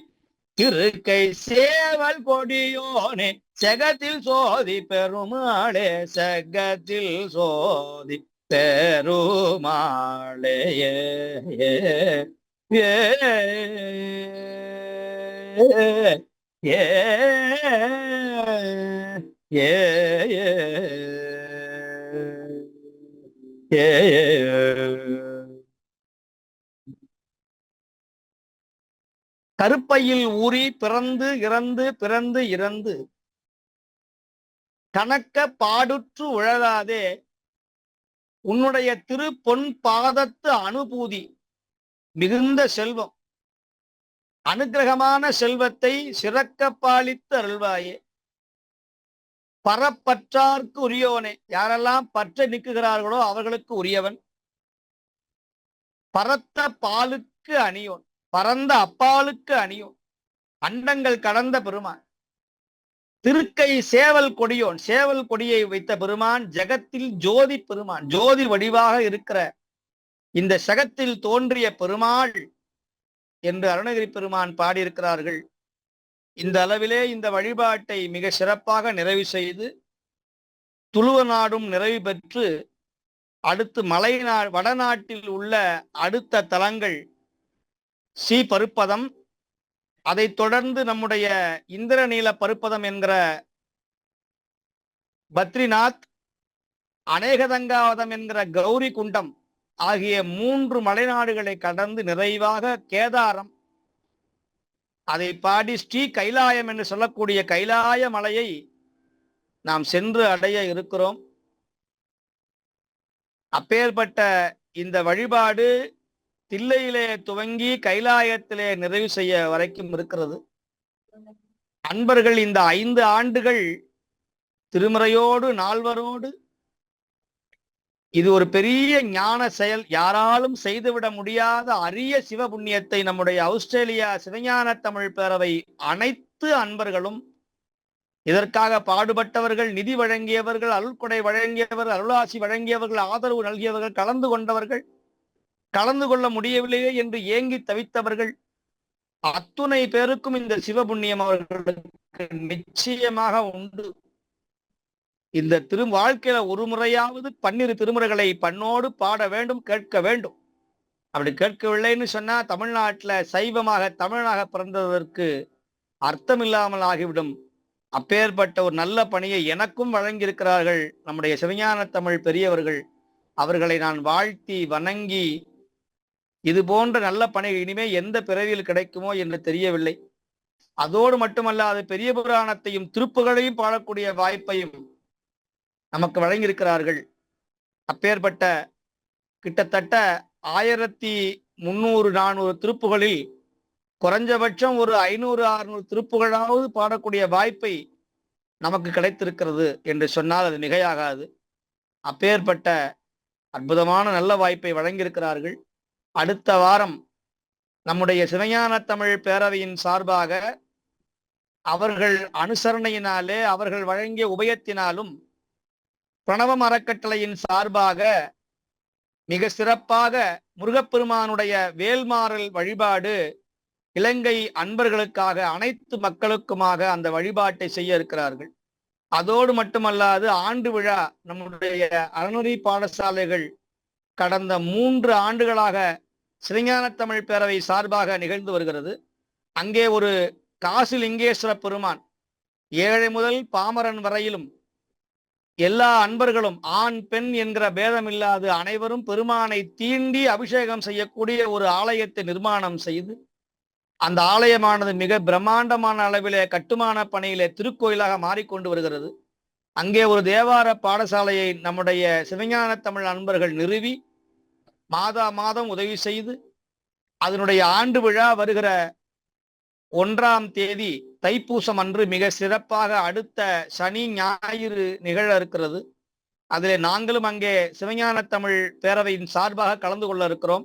இருக்கை சேவல் கொடியோனே, செகத்தில் சோதி பெருமாளே, செகத்தில் சோதி பெருமாளே. ஏ ஏ ஏ ஏ கருப்பையில் ஊறி பிறந்து இறந்து பிறந்து இறந்து கணக்க பாடுற்று உழலாதே, உன்னுடைய திரு பொன் பாதத்து அனுபூதி மிகுந்த செல்வம், அனுகிரகமான செல்வத்தை சிறக்க பாலித்து அருள்வாயே, பரப்பற்றார்க்கு உரியவனே, யாரெல்லாம் பற்ற நிற்குகிறார்களோ அவர்களுக்கு உரியவன், பரத்த பாலுக்கு அணியோன், பரந்த அப்பாலுக்கு அணியோன், அண்டங்கள் கடந்த பெருமான், திருக்கை சேவல் கொடியோன், சேவல் கொடியை வைத்த பெருமான், ஜகத்தில் ஜோதி பெருமான், ஜோதி வடிவாக இருக்கிற இந்த சகத்தில் தோன்றிய பெருமாள் என்று அருணகிரி பெருமான் பாடியிருக்கிறார்கள். இந்த அளவிலே இந்த வழிபாட்டை மிக சிறப்பாக நிறைவு செய்து துளுவ நாடும் நிறைவு பெற்று அடுத்து வடநாட்டில் உள்ள அடுத்த தலங்கள் ஸ்ரீ பருப்பதம், அதைத் தொடர்ந்து நம்முடைய இந்திரநீல பருப்பதம் என்கிற பத்ரிநாத், அநேகதங்காவதம் என்கிற கௌரி குண்டம் ஆகிய 3 மலைநாடுகளை கடந்து நிறைவாக கேதாரம், அதை பாடி ஸ்ரீ கைலாயம் என்று சொல்லக்கூடிய கைலாய மலையை நாம் சென்று அடைய இருக்கிறோம். அப்பேற்பட்ட இந்த வழிபாடு தில்லையிலே துவங்கி கைலாயத்திலே நிறைவு செய்ய வரைக்கும் இருக்கிறது. அன்பர்கள் இந்த 5 ஆண்டுகள் திருமுறையோடு நால்வரோடு இது ஒரு பெரிய ஞான செயல், யாராலும் செய்துவிட முடியாத அரிய சிவபுண்ணியத்தை நம்முடைய ஆஸ்திரேலியா சிவஞான தமிழ் பேரவை அனைத்து அன்பர்களும், இதற்காக பாடுபட்டவர்கள், நிதி வழங்கியவர்கள், அருள்கொடை வழங்கியவர்கள், அருளாசி வழங்கியவர்கள், ஆதரவு நல்கியவர்கள், கலந்து கொண்டவர்கள், கலந்து கொள்ள முடியவில்லையே என்று ஏங்கி தவித்தவர்கள் அத்துணை பேருக்கும் இந்த சிவபுண்ணியம் அவர்களுக்கு நிச்சயமாக உண்டு. இந்த வாழ்க்கையில ஒரு முறையாவது 12 திருமுறைகளை பண்ணோடு பாட வேண்டும், கேட்க வேண்டும். அப்படி கேட்கவில்லைன்னு சொன்னா தமிழ்நாட்டில் சைவமாக தமிழனாக பிறந்ததற்கு அர்த்தமில்லாமல் ஆகிவிடும். அப்பேற்பட்ட ஒரு நல்ல பணியை எனக்கும் வழங்கியிருக்கிறார்கள் நம்முடைய சிவஞான தமிழ் பெரியவர்கள். அவர்களை நான் வாழ்த்தி வணங்கி, இது போன்ற நல்ல பணி இனிமே எந்த பிறவியில் கிடைக்குமோ என்று தெரியவில்லை. அதோடு மட்டுமல்லாது பெரிய புராணத்தையும் திருப்புகளையும் பாடக்கூடிய வாய்ப்பையும் நமக்கு வழங்கியிருக்கிறார்கள். அப்பேற்பட்ட கிட்டத்தட்ட 1300-400 திருப்புகளில் குறைஞ்சபட்சம் ஒரு 500-600 திருப்புகளாவது பாடக்கூடிய வாய்ப்பை நமக்கு கிடைத்திருக்கிறது என்று சொன்னால் அது மிகையாகாது. அப்பேற்பட்ட அற்புதமான நல்ல வாய்ப்பை வழங்கியிருக்கிறார்கள். அடுத்த வாரம் நம்முடைய சிவஞான தமிழ் பேரவையின் சார்பாக அவர்கள் அனுசரணையினாலே, அவர்கள் வழங்கிய உபயத்தினாலும், பிரணவம் அறக்கட்டளையின் சார்பாக மிக சிறப்பாக முருகப்பெருமானுடைய வேல்மாறல் வழிபாடு இலங்கை அன்பர்களுக்காக அனைத்து மக்களுக்குமாக அந்த வழிபாட்டை செய்ய இருக்கிறார்கள். அதோடு மட்டுமல்லாது ஆண்டு விழா நம்முடைய அறநெறி பாடசாலைகள் கடந்த 3 ஆண்டுகளாக சிவஞான தமிழ் பேரவை சார்பாக நிகழ்ந்து வருகிறது. அங்கே ஒரு காசி லிங்கேஸ்வர பெருமான் ஏழை முதல் பாமரன் வரையிலும் எல்லா அன்பர்களும் ஆண் பெண் என்கிற பேதமில்லாது அனைவரும் பெருமானை தீண்டி அபிஷேகம் செய்யக்கூடிய ஒரு ஆலயத்தை நிர்மாணம் செய்து, அந்த ஆலயமானது மிக பிரம்மாண்டமான அளவிலே கட்டுமான பணியிலே திருக்கோயிலாக மாறிக்கொண்டு வருகிறது. அங்கே ஒரு தேவார பாடசாலையை நம்முடைய சிவஞான தமிழ் அன்பர்கள் நிறுவி மாதா மாதம் உதவி செய்து, அதனுடைய ஆண்டு விழா வருகிற 1ஆம் தேதி தைப்பூசம் அன்று மிக சிறப்பாக அடுத்த சனி ஞாயிறு நிகழ இருக்கிறது. அதிலே நாங்களும் அங்கே சிவஞான தமிழ் பேரவையின் சார்பாக கலந்து கொள்ள இருக்கிறோம்.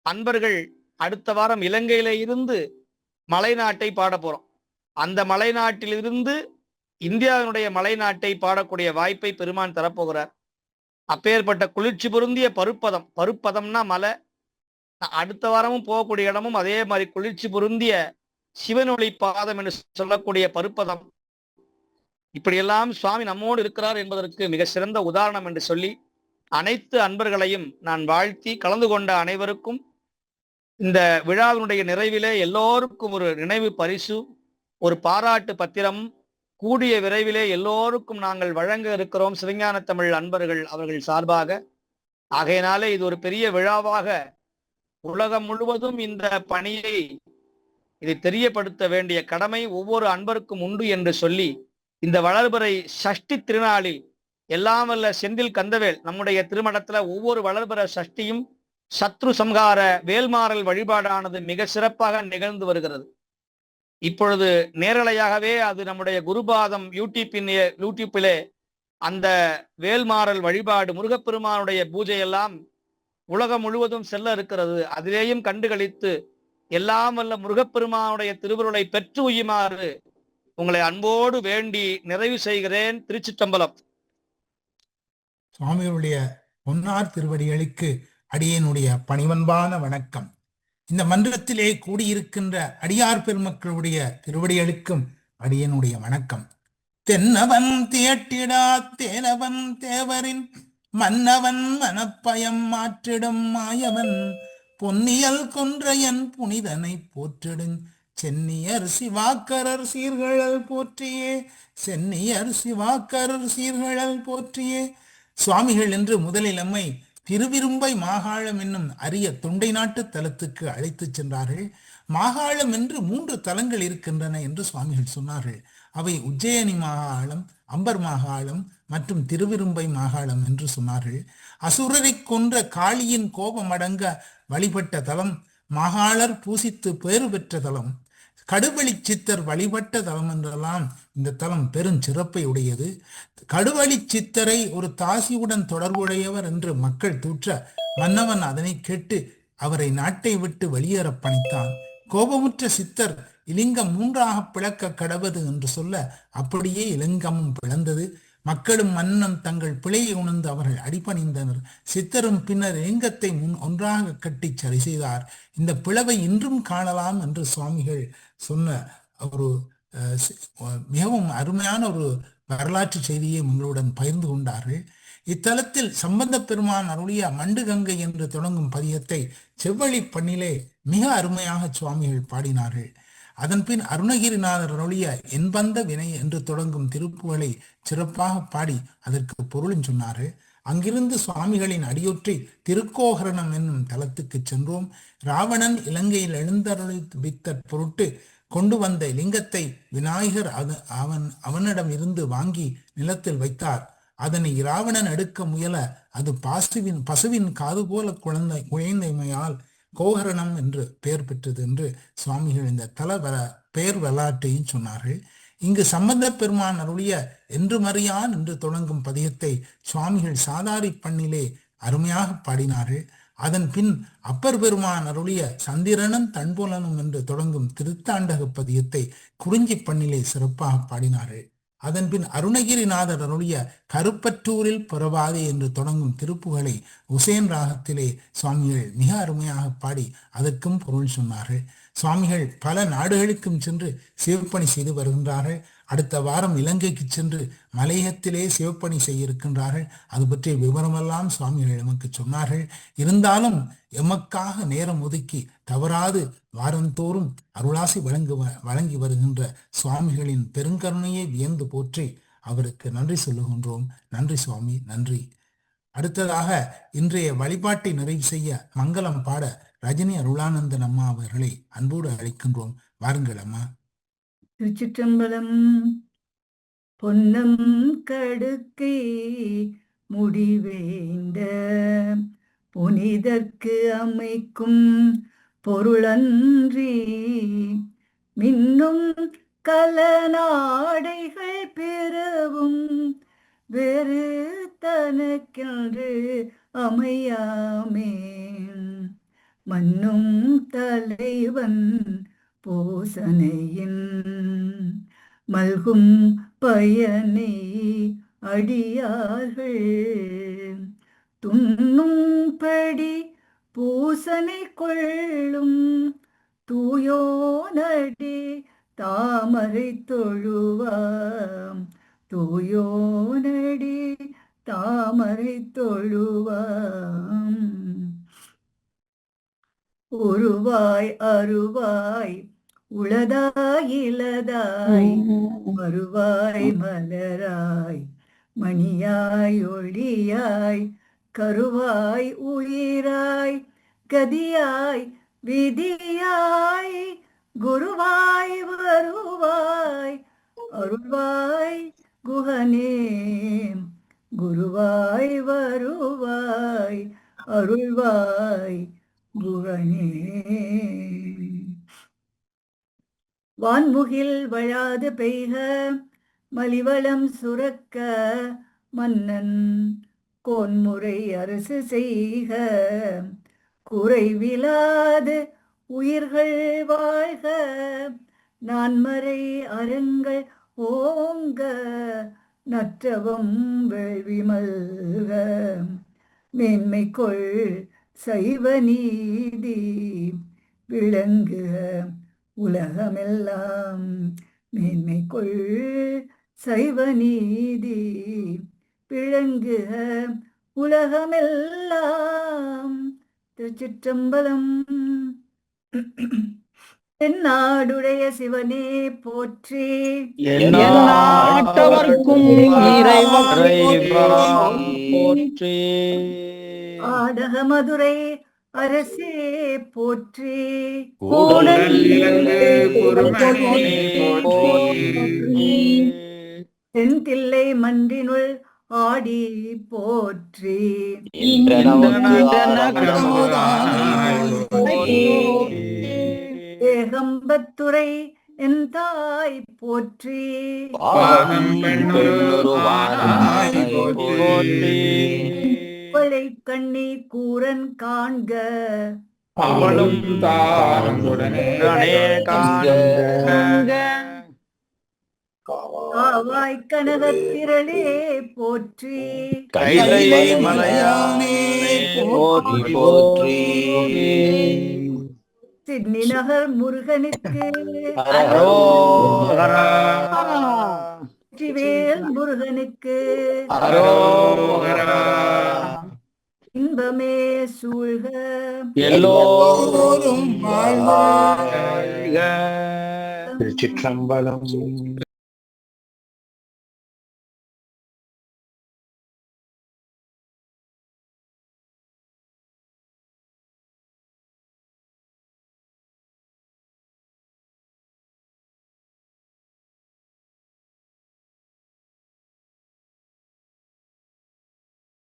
அன்பர்கள் அடுத்த வாரம் இலங்கையில இருந்து மலைநாட்டை பாட போறோம். அந்த மலைநாட்டிலிருந்து இந்தியாவினுடைய மலைநாட்டை பாடக்கூடிய வாய்ப்பை பெருமான் தரப்போகிறார். அப்பேற்பட்ட குளிர்ச்சி பொருந்திய பருப்பதம்னா மலை. அடுத்த வாரமும் போகக்கூடிய இடமும் அதே மாதிரி குளிர்ச்சி பொருந்திய சிவனொளி பாதம் என்று சொல்லக்கூடிய பருப்பதம். இப்படியெல்லாம் சுவாமி நம்மோடு இருக்கிறார் என்பதற்கு மிக சிறந்த உதாரணம் என்று சொல்லி அனைத்து அன்பர்களையும் நான் வாழ்த்தி, கலந்து கொண்ட அனைவருக்கும் இந்த விழாவினுடைய நிறைவிலே எல்லோருக்கும் ஒரு நினைவு பரிசு, ஒரு பாராட்டு பத்திரம் கூடிய விரைவிலே எல்லோருக்கும் நாங்கள் வழங்க இருக்கிறோம் சிவஞான தமிழ் அன்பர்கள் அவர்கள் சார்பாக. ஆகையினாலே இது ஒரு பெரிய விழாவாக உலகம் முழுவதும் இந்த பணியை இதை தெரியப்படுத்த வேண்டிய கடமை ஒவ்வொரு அன்பருக்கும் உண்டு என்று சொல்லி, இந்த வளர்பிறை சஷ்டி திருநாளில் எல்லாம் வல்ல செந்தில் கந்தவேல் நம்முடைய திருமணத்துல ஒவ்வொரு வளர்பிறை சஷ்டியும் சத்ரு சம்ஹார வேல்மாறல் வழிபாடானது மிக சிறப்பாக நிகழ்ந்து வருகிறது. இப்பொழுது நேரலையாகவே அது நம்முடைய குருபாதம் யூடியூப்பிலே அந்த வேல்மாறல் வழிபாடு முருகப்பெருமானுடைய பூஜை எல்லாம் உலகம் முழுவதும் செல்ல இருக்கிறது. அதிலேயும் கண்டுகளித்து எல்லாம் வல்ல முருகப்பெருமானுடைய திருவருளை பெற்று உய்யுமாறு உங்களை அன்போடு வேண்டி நிறைவு செய்கிறேன். திருச்சிற்றம்பலம். சுவாமிகளுடைய பொன்னார் திருவடிகளுக்கு அடியேனுடைய பணிவன்பான வணக்கம். இந்த மன்றத்திலே கூடியிருக்கின்ற அடியார் பெருமக்களுடைய திருவடிகளுக்கும் அடியனுடைய வணக்கம். தென்னவன் தியட்டிடா தேனவன் தேவரின் மன்னவன் மனப்பயம் மாற்றிடும் மாயவன் பொன்னியல் கொன்றையன் புனிதனை போற்றிடுஞ் சென்னியர் சிவாக்கரர் சீர்கழல் போற்றியே, சென்னியர் சிவாக்கரர் சீர்கழல் போற்றியே. சுவாமிகள் என்று முதலில் நம்மை திருவிரும்பை மாகாளம் என்னும் அரிய தொண்டை நாட்டு தலத்துக்கு அழைத்துச் சென்றார்கள். மாகாளம் என்று 3 தலங்கள் இருக்கின்றன என்று சுவாமிகள் சொன்னார்கள். அவை உஜ்ஜயினி மாகாளம், அம்பர் மாகாளம் மற்றும் திருவிரும்பை மாகாளம் என்று சொன்னார்கள். அசுரரை கொன்ற காளியின் கோபம் அடங்க வழிபட்ட தலம், மாகாளர் பூசித்து பேறு பெற்ற தலம், கடுவழி சித்தர் வழிபட்ட தலம் என்றெல்லாம் இந்த தலம் பெரும் சிறப்பை உடையது. கடுவழி சித்தரை ஒரு தாசியுடன் தொடர்புடையவர் என்று மக்கள் தூற்ற மன்னவன் அதனை கேட்டு அவரை நாட்டை விட்டு வெளியேற பணித்தான். கோபமுற்ற சித்தர் இலிங்கம் 3ஆக பிளக்க கடவது என்று சொல்ல அப்படியே இலிங்கமும் பிளந்தது. மக்களும் மன்னனும் தங்கள் பிழையை உணர்ந்து அவர்கள் அடிபணிந்தனர். சித்தரும் பின்னர் இலிங்கத்தை ஒன்றாக கட்டி சரி செய்தார். இந்த பிளவை இன்றும் காணலாம் என்று சுவாமிகள் சொன்ன ஒரு மிகவும் அருமையான ஒரு வரலாற்று செய்தியை உங்களுடன் பகிர்ந்து கொண்டார்கள். இத்தலத்தில் சம்பந்த பெருமான் அருளிய மண்டு கங்கை என்று தொடங்கும் பதியத்தை செவ்வழி பண்ணிலே மிக அருமையாக சுவாமிகள் பாடினார்கள். அதன்பின் அருணகிரிநாதர் அருளிய என்பந்த வினை என்று தொடங்கும் திருப்புகளை சிறப்பாக பாடி அதற்கு பொருளும் சொன்னார்கள். அங்கிருந்து சுவாமிகளின் அடியொற்றி திருக்கோகரணம் என்னும் தலத்துக்கு சென்றோம். ராவணன் இலங்கையில் எழுந்தருளித்த பொருட்டு கொண்டு வந்த லிங்கத்தை விநாயகர் அவனிடம் இருந்து வாங்கி நிலத்தில் வைத்தார். அதனை ராவணன் எடுக்க முயல அது பசுவின் காது போல குழந்தைமையால் கோகரணம் என்று பெயர் பெற்றது என்று சுவாமிகள் இந்த பெயர் வரலாற்றையும் சொன்னார்கள். இங்கு சம்பந்த பெருமான் அருளிய என்று மறியான் என்று தொடங்கும் பதியத்தை சுவாமிகள் சாதாரி பண்ணிலே அருமையாக பாடினார்கள். அதன் பின் அப்பர் பெருமான் அருளிய சந்திரனும் தன்புலனும் என்று தொடங்கும் திருத்தாண்டக பதியத்தை குறிஞ்சி பண்ணிலே சிறப்பாக பாடினார்கள். அதன்பின் அருணகிரிநாதர் அருளிய கருப்பற்றூரில் புறவாதே என்று தொடங்கும் திருப்புகளை உசேன் ராகத்திலே சுவாமிகள் மிக அருமையாக பாடி அதற்கும் பொருள் சொன்னார்கள். சுவாமிகள் பல நாடுகளுக்கும் சென்று சிவப்பணி செய்து வருகின்றார்கள். அடுத்த வாரம் இலங்கைக்கு சென்று மலையகத்திலே சிவப்பணி செய்ய இருக்கின்றார்கள். அது பற்றிய விவரமெல்லாம் சுவாமிகள் எமக்கு சொன்னார்கள். இருந்தாலும் எமக்காக நேரம் ஒதுக்கி தவறாது வாரந்தோறும் அருளாசி வழங்கி வருகின்ற சுவாமிகளின் பெருங்கருணையை வியந்து போற்றி அவருக்கு நன்றி சொல்லுகின்றோம். நன்றி சுவாமி, நன்றி. அடுத்ததாக இன்றைய வழிபாட்டை நிறைவு செய்ய மங்களம் பாட ரஜினி அருளானந்தன் அம்மா அவர்களை அன்போடு அழைக்கின்றோம். வாருங்கள் அம்மா. திருச்சிற்றம்பலம். பொன்னம் கடுக்கை முடிவேந்த புனிதற்கு அமைக்கும் பொருளன்றி மின்னும் கலநாடைகள் பிறவும் வெறு தனக்கென்று அமையாமே. மன்னும் தலைவன் பூசனையின் மல்கும் பயனை அடியார்கள் துண்ணும்படி பூசனை கொள்ளும் தூயோனடி தாமரை தொழுவாம். தூயோனடி தாமரை தொழுவாம். உருவாய் அருவாய் உளதாய் இலதாய் மறுவாய் மலராய் மணியாய் ஒளியாய் கருவாய் உயிராய் கதியாய் விதியாய் குருவாய் வருவாய் அருள்வாய் குஹனே. குருவாய் வருவாய் அருள்வாய் குஹனே. வான்முகில் வழாது பெய்க மலிவளம் சுரக்க மன்னன் கோன்முறை அரசு செய்க. குறைவிலாது உயிர்கள் வாழ்க நான்மறை அறங்கள் ஓங்க நற்றவம் வேள்வி மல்க. மேன்மை கொள் சைவ நீதி விளங்குக உலகமெல்லாம். மேன்மை கொள் சைவ நீதி விளங்குக உலகமெல்லாம். திருச்சிற்றம்பலம். எந்நாடுடைய சிவனே போற்றி. எந்நாட்டவர்க்கும் இறைவா போற்றி. ஆடக மதுரை அரசே போற்றி. தென்தில்லை மன்றினுள் ஆடி போற்றி. ஏகம்பத்துரை என் தாய் போற்றி. கொலை கண்ணி கூரன் காண்க காவாய் கனகத்திரளே போற்றி. கைலை மலையானே போற்றி. சிட்னி நகர் முருகனுக்கு அரோகரா. வெற்றிவேல் முருகனுக்கு அரோகரா. இன்பமே சூழ்க எல்லோரும் வாழ்க. திருச்சிற்றம்பலம்.